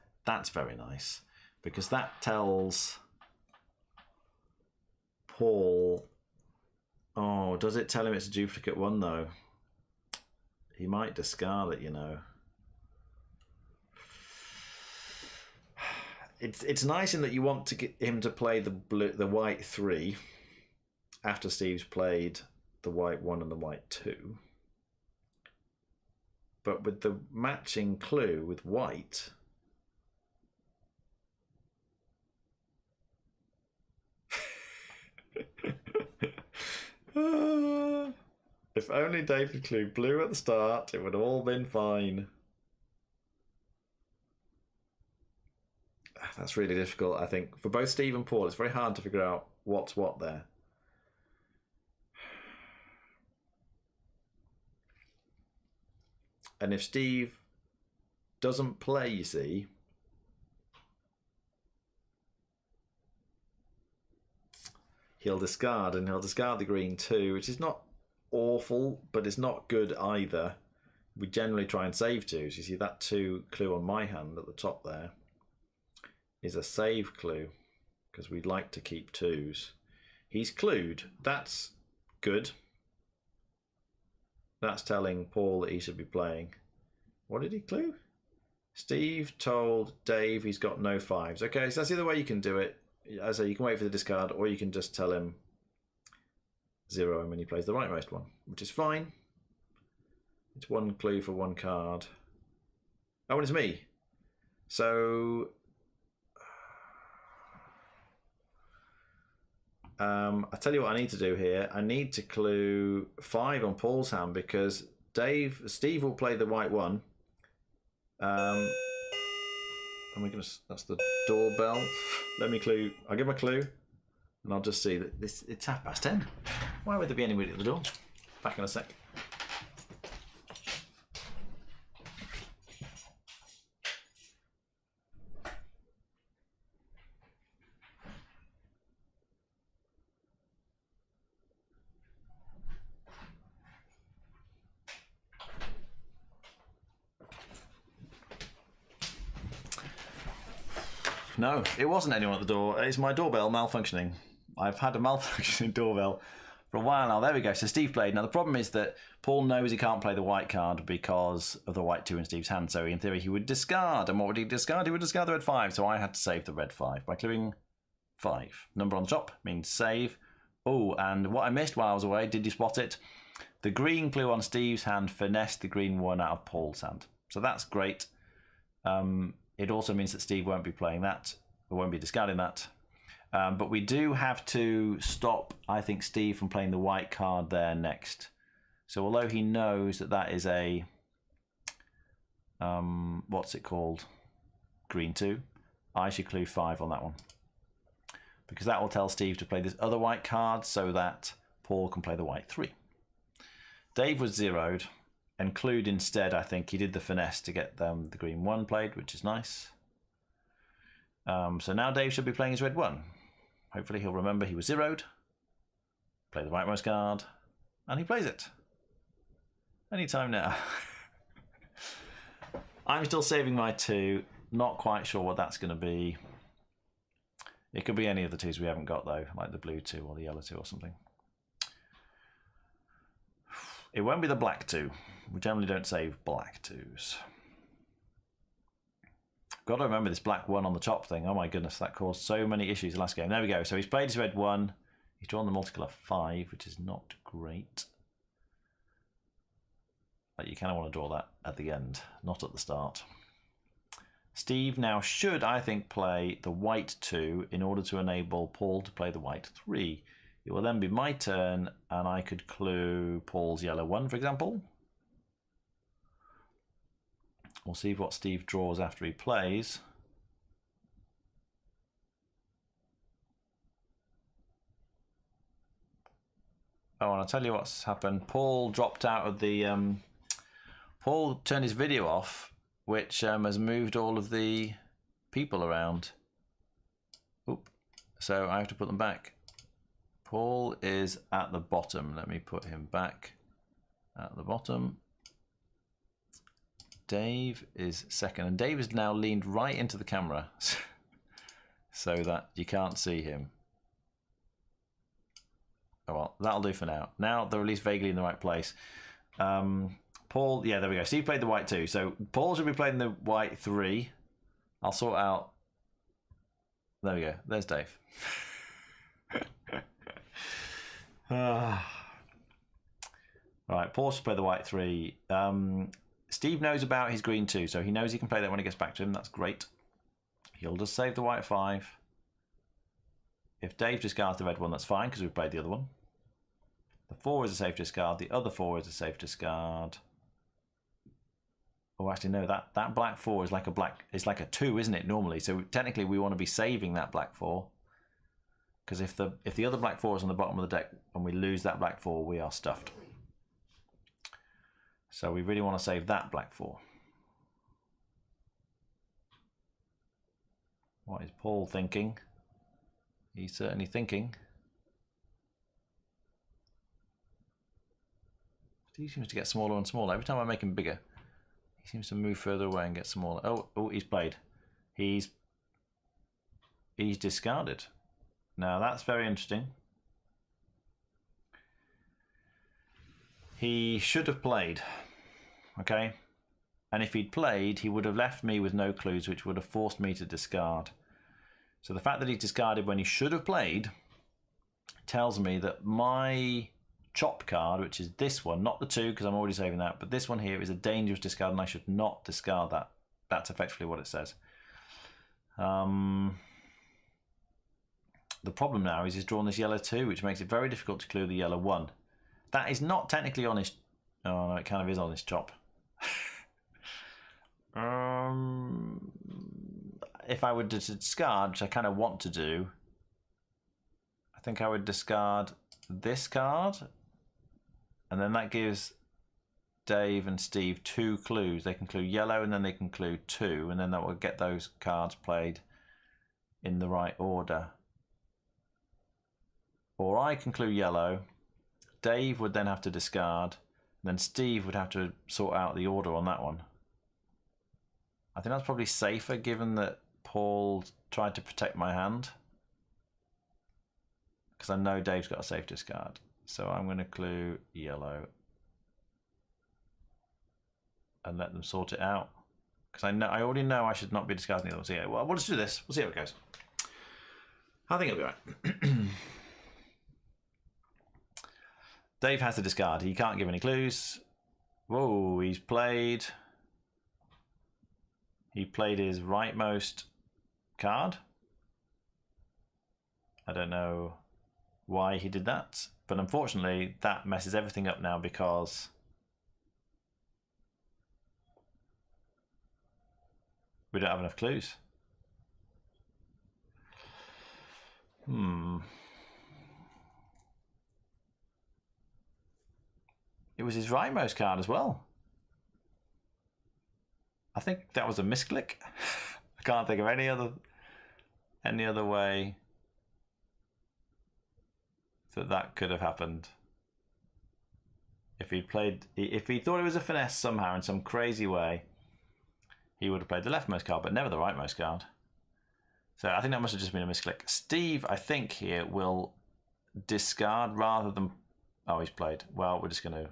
very nice, because that tells Paul... Oh, does it tell him it's a duplicate 1, though? He might discard it, you know. It's nice in that you want to get him to play the white 3 after Steve's played the white 1 and the white 2. But with the matching clue with white... If only Dave had clued blue at the start, it would have all been fine. That's really difficult, I think. For both Steve and Paul, it's very hard to figure out what's what there. And if Steve doesn't play, you see, he'll discard, and he'll discard the green 2, which is not awful, but it's not good either. We generally try and save 2s. You see that 2 clue on my hand at the top there is a save clue, because we'd like to keep 2s. He's clued. That's good. That's telling Paul that he should be playing. What did he clue? Steve told Dave he's got no 5s. Okay, so that's the other way you can do it. As I say, you can wait for the discard, or you can just tell him 0 him when he plays the rightmost one, which is fine. It's 1 clue for 1 card. Oh, and it's me. So I tell you what I need to do here. I need to clue 5 on Paul's hand, because Steve will play the white 1. And we're gonna. That's the doorbell. Let me clue. I'll give him a clue, and I'll just see that it's 10:30. Why would there be anybody at the door? Back in a sec. No, it wasn't anyone at the door. It's my doorbell malfunctioning. I've had a malfunctioning doorbell for a while now. There we go. So Steve played. Now the problem is that Paul knows he can't play the white card because of the white 2 in Steve's hand. So in theory he would discard. And what would he discard? He would discard the red 5. So I had to save the red 5 by cluing 5. Number on the top means save. Oh, and what I missed while I was away, did you spot it? The green clue on Steve's hand finessed the green 1 out of Paul's hand. So that's great. It also means that Steve won't be playing that, or won't be discarding that. But we do have to stop, I think, Steve from playing the white card there next. So although he knows that that is a, what's it called? Green 2. I should clue 5 on that one. Because that will tell Steve to play this other white card so that Paul can play the white 3. Dave was zeroed and clued instead. I think he did the finesse to get the green 1 played, which is nice. So now Dave should be playing his red 1. Hopefully he'll remember he was zeroed, play the rightmost card, and he plays it. Anytime now. I'm still saving my 2. Not quite sure what that's going to be. It could be any of the 2s we haven't got though, like the blue 2 or the yellow 2 or something. It won't be the black 2. We generally don't save black 2s. Got to remember this black 1 on the top thing. Oh my goodness, that caused so many issues the last game. There we go. So he's played his red 1. He's drawn the multicolour 5, which is not great. But you kind of want to draw that at the end, not at the start. Steve now should, I think, play the white 2 in order to enable Paul to play the white 3. It will then be my turn, and I could clue Paul's yellow 1, for example. We'll see what Steve draws after he plays. Oh, and I'll tell you what's happened. Paul dropped out of the... Paul turned his video off, which has moved all of the people around. Oop. So I have to put them back. Paul is at the bottom. Let me put him back at the bottom. Dave is second, and Dave is now leaned right into the camera so that you can't see him. Oh well, that'll do for now. Now they're at least vaguely in the right place. Paul, yeah, there we go. Steve played the white 2, so Paul should be playing the white 3. I'll sort out. There we go. There's Dave. All right, Paul should play the white 3. Steve knows about his green 2, so he knows he can play that when he gets back to him. That's great. He'll just save the white 5. If Dave discards the red 1, that's fine, because we've played the other one. The 4 is a safe discard. The other 4 is a safe discard. Oh, actually, no. That black 4 is like a 2, isn't it? Normally, so technically we want to be saving that black 4, because if the other black 4 is on the bottom of the deck and we lose that black 4, we are stuffed. So we really want to save that black 4. What is Paul thinking? He's certainly thinking. He seems to get smaller and smaller. Every time I make him bigger, he seems to move further away and get smaller. Oh, he's played. He's discarded. Now that's very interesting. He should have played. Okay? And if he'd played, he would have left me with no clues, which would have forced me to discard. So the fact that he discarded when he should have played tells me that my chop card, which is this one, not the 2 because I'm already saving that, but this one here is a dangerous discard and I should not discard that. That's effectively what it says. The problem now is he's drawn this yellow 2, which makes it very difficult to clue the yellow 1. That is not technically on his... Oh no, it kind of is on his chop. If I were to discard, which I kind of want to do, I think I would discard this card, and then that gives Dave and Steve 2 clues. They can clue yellow and then they can clue 2, and then that will get those cards played in the right order. Or I can clue yellow, Dave would then have to discard, and then Steve would have to sort out the order on that one. I think that's probably safer given that Paul tried to protect my hand, because I know Dave's got a safe discard. So I'm going to clue yellow and let them sort it out, because I already know I should not be discarding the other one. So yeah, well, we'll just do this. We'll see how it goes. I think it'll be right. Dave has to discard. He can't give any clues. Whoa, he played his rightmost card. I don't know why he did that, but unfortunately that messes everything up now because we don't have enough clues. It was his rightmost card as well. I think that was a misclick. I can't think of any other way that could have happened. If he thought it was a finesse somehow in some crazy way, he would have played the leftmost card, but never the rightmost card. So I think that must have just been a misclick. Steve, I think here will discard rather than. Oh, he's played. Well, we're just gonna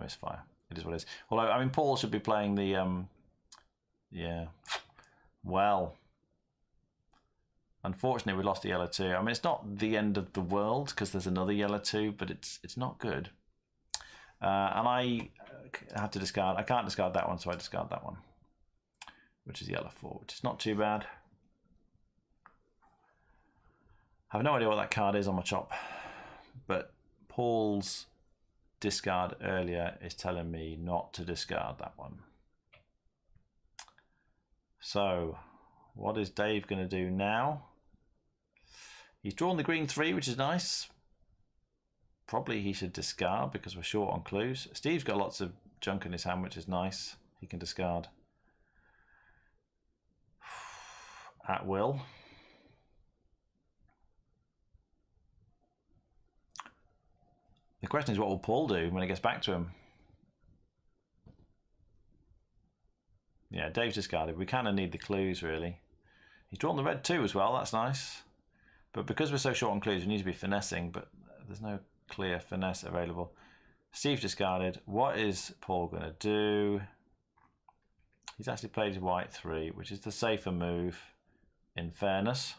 misfire. It is what it is. Although I mean, Paul should be playing the yeah. Well, unfortunately, we lost the yellow 2. I mean, it's not the end of the world because there's another yellow 2, but it's not good. And I have to discard. I can't discard that one, so I discard that one, which is yellow 4, which is not too bad. I have no idea what that card is on my chop, but Paul's discard earlier is telling me not to discard that one. So, what is Dave going to do now? He's drawn the green 3, which is nice. Probably he should discard because we're short on clues. Steve's got lots of junk in his hand, which is nice. He can discard at will. The question is, what will Paul do when he gets back to him? Yeah, Dave's discarded. We kind of need the clues, really. He's drawn the red 2 as well. That's nice. But because we're so short on clues, we need to be finessing, but there's no clear finesse available. Steve's discarded. What is Paul going to do? He's actually played his white 3, which is the safer move, in fairness.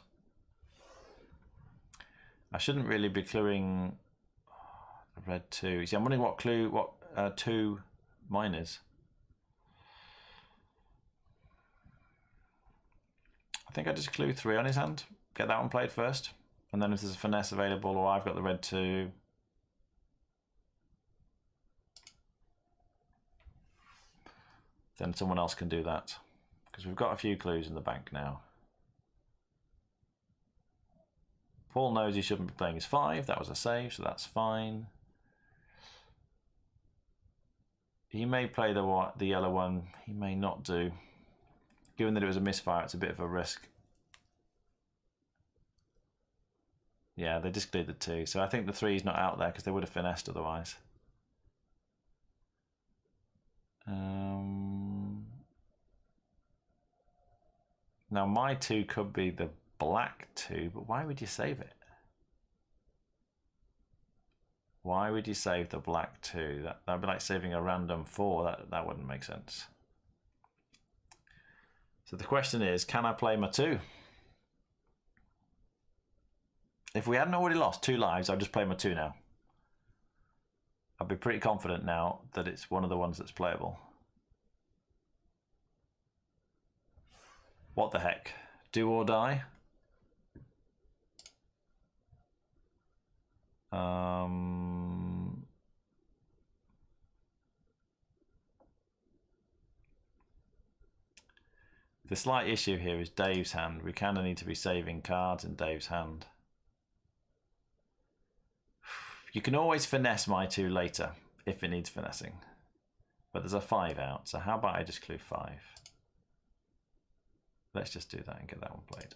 I shouldn't really be cluing the red 2. See, I'm wondering what 2 mine is. I think I just clue 3 on his hand. Get that one played first. And then if there's a finesse available or I've got the red 2. Then someone else can do that. Because we've got a few clues in the bank now. Paul knows he shouldn't be playing his 5. That was a save, so that's fine. He may play the yellow one. He may not do. Given that it was a misfire, it's a bit of a risk. Yeah, they just cleared the 2. So I think the 3 is not out there because they would have finessed otherwise. Now my 2 could be the black 2, but why would you save it? Why would you save the black 2? That'd be like saving a random 4. That wouldn't make sense. So the question is, can I play my 2? If we hadn't already lost 2 lives, I'd just play my 2 now. I'd be pretty confident now that it's one of the ones that's playable. What the heck? Do or die? The slight issue here is Dave's hand. We kind of need to be saving cards in Dave's hand. You can always finesse my 2 later if it needs finessing. But there's a 5 out, so how about I just clue 5? Let's just do that and get that one played.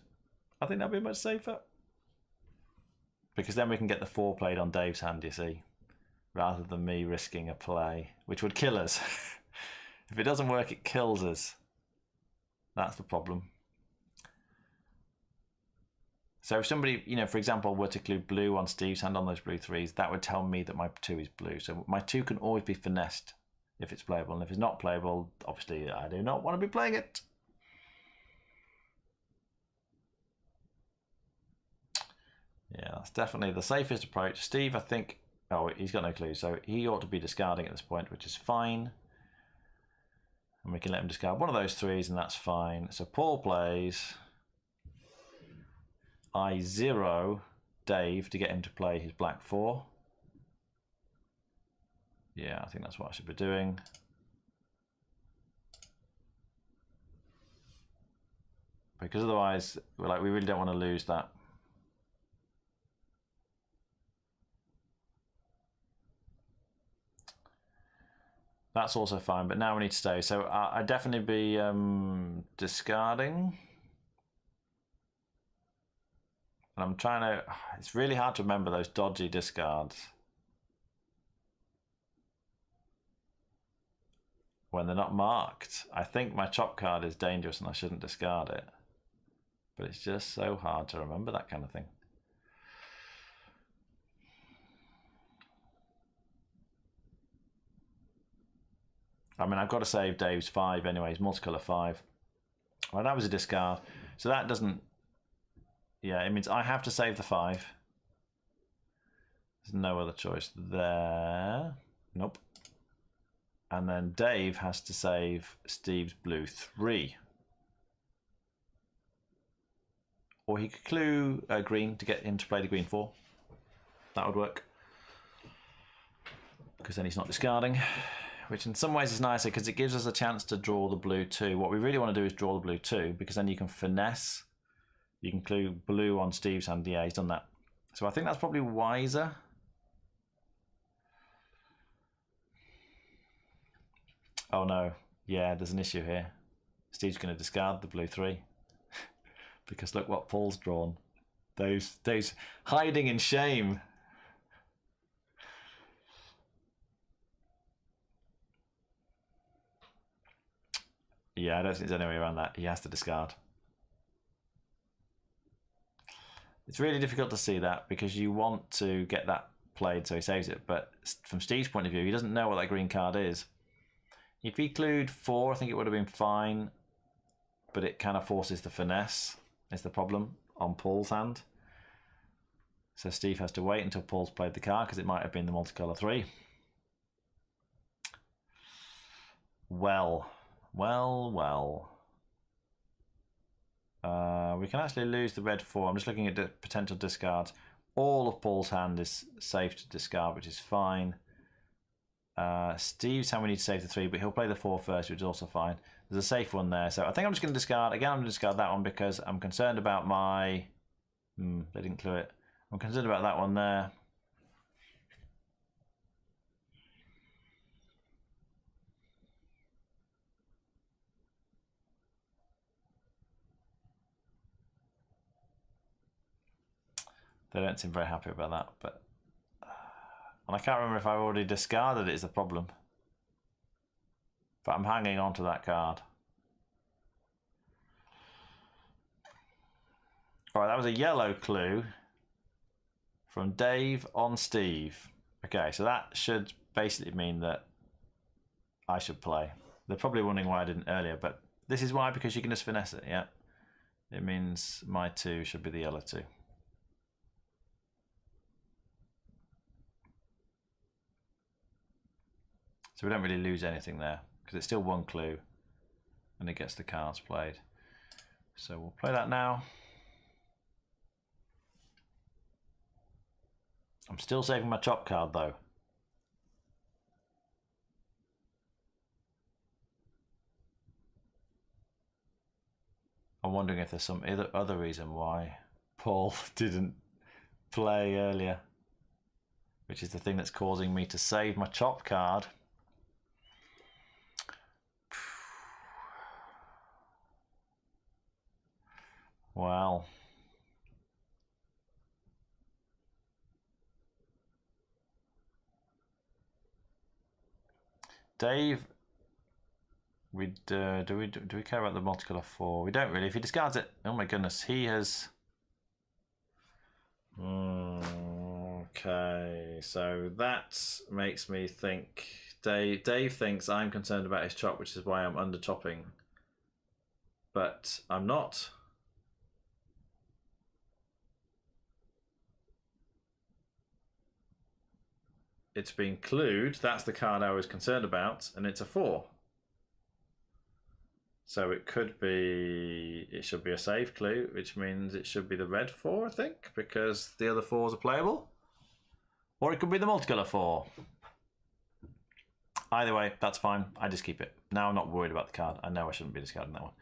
I think that'll be much safer. Because then we can get the 4 played on Dave's hand, you see. Rather than me risking a play, which would kill us. If it doesn't work, it kills us. That's the problem. So if somebody, for example, were to clue blue on Steve's hand on those blue 3s, that would tell me that my 2 is blue. So my 2 can always be finessed if it's playable. And if it's not playable, obviously I do not want to be playing it. Yeah, that's definitely the safest approach. Steve, I think... Oh, he's got no clue, so he ought to be discarding at this point, which is fine. And we can let him discard one of those 3s, and that's fine. So Paul plays I0 Dave to get him to play his black 4. Yeah, I think that's what I should be doing. Because otherwise, we really don't want to lose that. That's also fine, but now we need to stay. So I'd definitely be discarding. And I'm trying to... It's really hard to remember those dodgy discards when they're not marked. I think my chop card is dangerous and I shouldn't discard it. But it's just so hard to remember that kind of thing. I mean, I've got to save Dave's 5 anyways, multicolour 5. Well, that was a discard. So that doesn't... Yeah, it means I have to save the 5. There's no other choice there. Nope. And then Dave has to save Steve's blue 3. Or he could clue green to get him to play the green 4. That would work. Because then he's not discarding. Which in some ways is nicer because it gives us a chance to draw the blue 2. What we really want to do is draw the blue 2 because then you can finesse. You can clue blue on Steve's hand. Yeah, he's done that. So I think that's probably wiser. Oh no. Yeah, there's an issue here. Steve's going to discard the blue 3. Because look what Paul's drawn. Those hiding in shame. Yeah, I don't think there's any way around that. He has to discard. It's really difficult to see that because you want to get that played so he saves it. But from Steve's point of view, he doesn't know what that green card is. If he clued 4, I think it would have been fine. But it kind of forces the finesse, is the problem, on Paul's hand. So Steve has to wait until Paul's played the card because it might have been the multicolour 3. Well. We can actually lose the red 4. I'm just looking at the potential discards. All of Paul's hand is safe to discard, which is fine. Steve's hand we need to save the 3, but he'll play the 4 first, which is also fine. There's a safe one there, so I think I'm just going to discard. Again, I'm going to discard that one because I'm concerned about my... they didn't clue it. I'm concerned about that one there. They don't seem very happy about that, but... And I can't remember if I've already discarded it is the problem. But I'm hanging on to that card. Alright, that was a yellow clue from Dave on Steve. Okay, so that should basically mean that I should play. They're probably wondering why I didn't earlier, but this is why, because you can just finesse it, yeah? It means my 2 should be the yellow 2. So we don't really lose anything there because it's still 1 clue and it gets the cards played. So we'll play that now. I'm still saving my chop card though. I'm wondering if there's some other reason why Paul didn't play earlier, which is the thing that's causing me to save my chop card. Well, Dave, do we care about the multicolour 4? We don't really. If he discards it, oh my goodness, he has. Okay, so that makes me think. Dave thinks I'm concerned about his chop, which is why I'm under chopping, but I'm not. It's been clued. That's the card I was concerned about, and it's a 4. So it should be a save clue, which means it should be the red 4, I think, because the other 4s are playable. Or it could be the multicolour 4. Either way, that's fine. I just keep it. Now I'm not worried about the card. I know I shouldn't be discarding that one.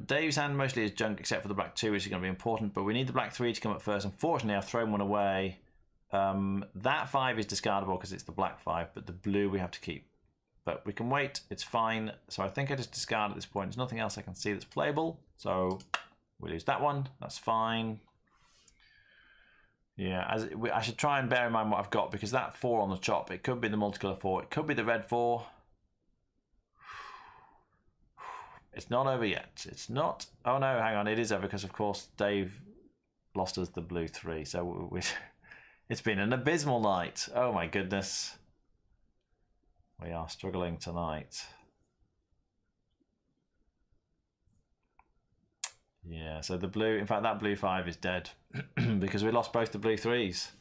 Dave's hand mostly is junk except for the black 2, which is going to be important, but we need the black 3 to come up first. Unfortunately, I've thrown one away. That 5 is discardable because it's the black 5, but the blue we have to keep. But we can wait, it's fine. So I think I just discard at this point. There's nothing else I can see that's playable. So we lose that one, that's fine. Yeah, I should try and bear in mind what I've got, because that 4 on the chop, it could be the multicolour 4, it could be the red 4. It's not over yet. It's not. Oh no, hang on, it is over because of course Dave lost us the blue 3. So it's been an abysmal night. Oh my goodness. We are struggling tonight. Yeah, so the blue, in fact, that blue 5 is dead because we lost both the blue 3s.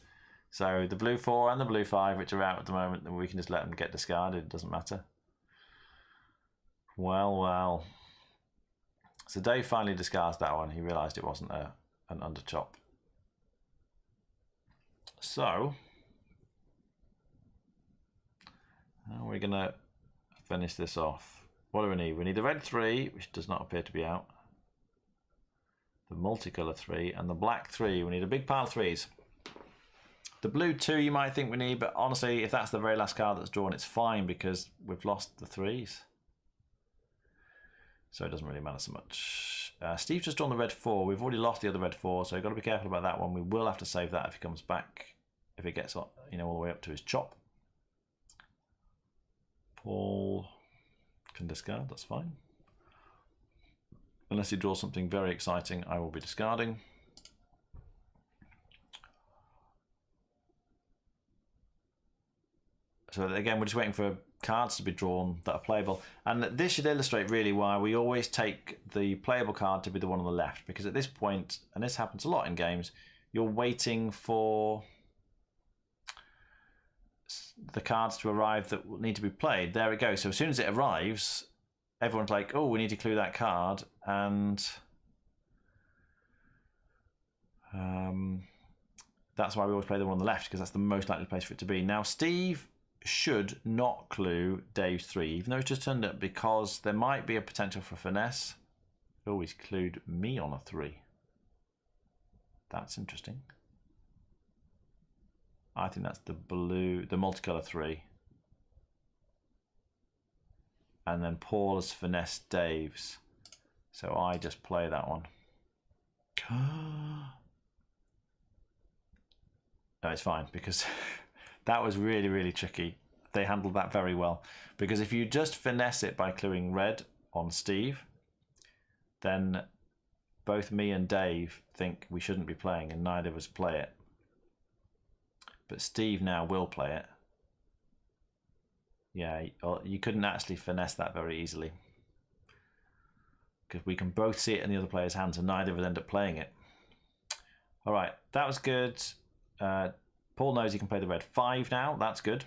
So the blue 4 and the blue 5, which are out at the moment, we can just let them get discarded. It doesn't matter. Well. So Dave finally discards that one. He realised it wasn't an underchop. So how are we going to finish this off? What do we need? We need the red 3, which does not appear to be out. The multicolour 3 and the black 3. We need a big pile of 3s. The blue 2 you might think we need, but honestly, if that's the very last card that's drawn, it's fine because we've lost the 3s. So it doesn't really matter so much. Steve's just drawn the red 4. We've already lost the other red 4, so you've got to be careful about that one. We will have to save that if he comes back, if it gets all the way up to his chop. Paul can discard, that's fine. Unless he draws something very exciting, I will be discarding. So again, we're just waiting for cards to be drawn that are playable. And this should illustrate really why we always take the playable card to be the one on the left. Because at this point, and this happens a lot in games, you're waiting for the cards to arrive that need to be played. There it goes. So as soon as it arrives, everyone's like, oh, we need to clue that card. And that's why we always play the one on the left, because that's the most likely place for it to be. Now, Steve should not clue Dave's 3, even though it's just turned up, because there might be a potential for finesse. Oh, he's clued me on a 3. That's interesting. I think that's the blue, the multicolour 3. And then Paul has finessed Dave's. So I just play that one. No, it's fine, because that was really, really tricky. They handled that very well. Because if you just finesse it by cluing red on Steve, then both me and Dave think we shouldn't be playing, and neither of us play it. But Steve now will play it. Yeah, you couldn't actually finesse that very easily, because we can both see it in the other player's hands, and neither of us end up playing it. All right, that was good. Paul knows he can play the red 5 now. That's good.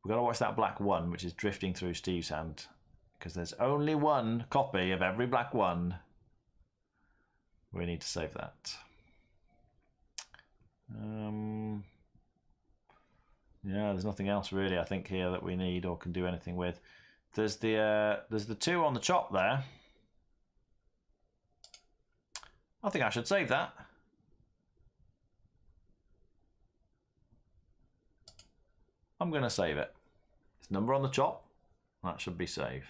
We've got to watch that black 1, which is drifting through Steve's hand, because there's only one copy of every black 1. We need to save that. Yeah, there's nothing else really, I think, here that we need or can do anything with. There's the 2 on the chop there. I think I should save that. I'm going to save it. It's number on the chop. That should be safe.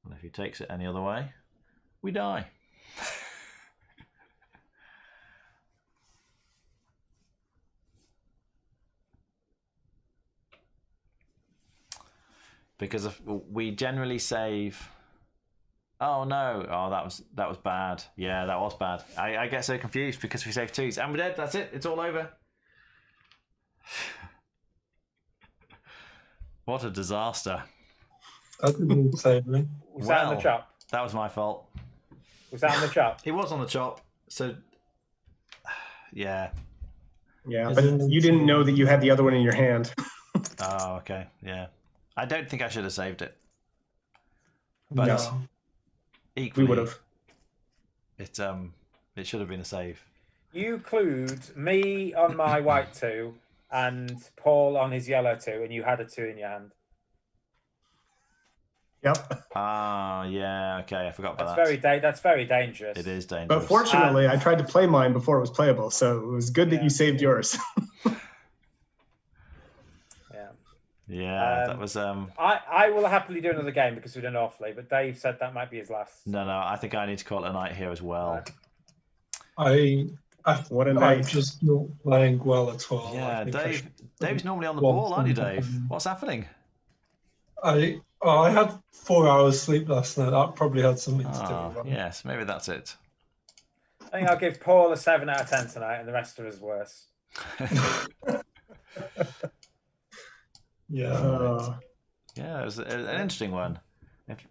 And if he takes it any other way, we die. Because we generally save. Oh no! Oh, that was bad. Yeah, that was bad. I get so confused because we save 2s and we're dead. That's it. It's all over. What a disaster! That didn't save me. Was that on the chop? That was my fault. Was that on the chop? He was on the chop. So yeah. Yeah, but you didn't know that you had the other one in your hand. Oh, okay. Yeah. I don't think I should have saved it. But No. equally, We would have. It should have been a save. You clued me on my white 2 and Paul on his yellow 2, and you had a 2 in your hand. Yep. Ah, yeah, okay, I forgot about That's that. that's very dangerous. It is dangerous. But fortunately, I tried to play mine before it was playable, so it was good that Yeah. you saved yours. Yeah. Yeah, that was. I will happily do another game because we're done awfully, but Dave said that might be his last. No, I think I need to call it a night here as well. What a I'm night. just not playing well at all. Yeah, I think I Dave. should- Dave's normally on the Well, ball, aren't you, Dave? something. What's happening? I had 4 hours sleep last night. That probably had something to do with that. Yes, maybe that's it. I think I'll give Paul a 7 out of 10 tonight, and the rest of us worse. Yeah. Yeah, it was an interesting one.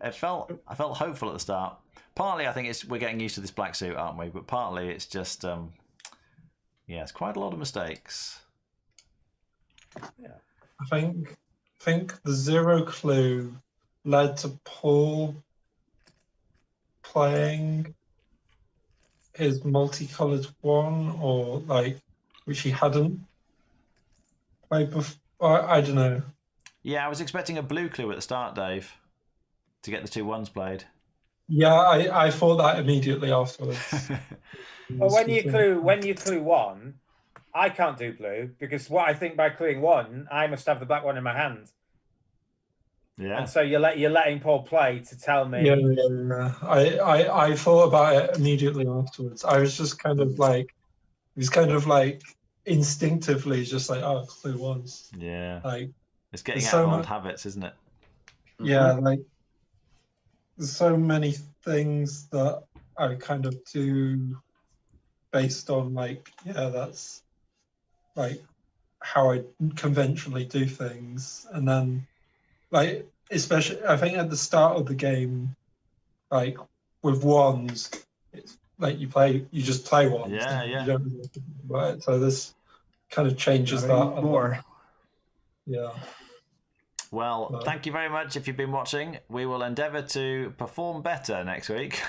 I felt hopeful at the start. Partly, I think we're getting used to this black suit, aren't we? But partly, it's just it's quite a lot of mistakes. Yeah. I think the 0 clue led to Paul playing his multicolored 1, or which he hadn't played before. I don't know. Yeah, I was expecting a blue clue at the start, Dave, to get the 2 1s played. Yeah, I thought that immediately afterwards. Well, when you clue 1, I can't do blue because what I think by cluing 1, I must have the black one in my hand. Yeah. And so you're letting Paul play to tell me. Yeah. I thought about it immediately afterwards. I was just kind of instinctively just like, oh, clue 1s. Yeah. Like, It's getting there's out so of old much- habits, isn't it? yeah, like there's so many things that I kind of do based on that's like how I conventionally do things, and then especially I think at the start of the game, with 1s, it's you just play 1s. Yeah, and yeah. You don't really think about it, so this kind of changes that a lot. more. Yeah. Well, No. thank you very much if you've been watching. We will endeavour to perform better next week.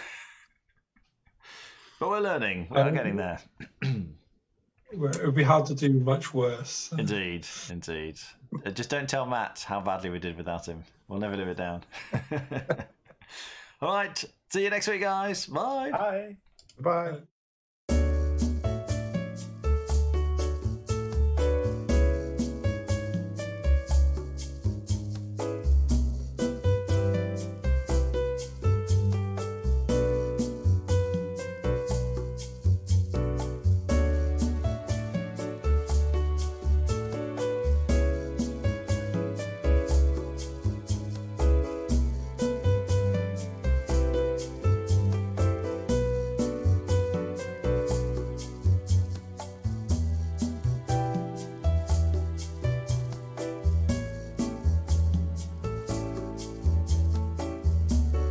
But we're learning. We're getting there. It would be hard to do much worse. Indeed. Just don't tell Matt how badly we did without him. We'll never live it down. All right. See you next week, guys. Bye. Bye. Bye.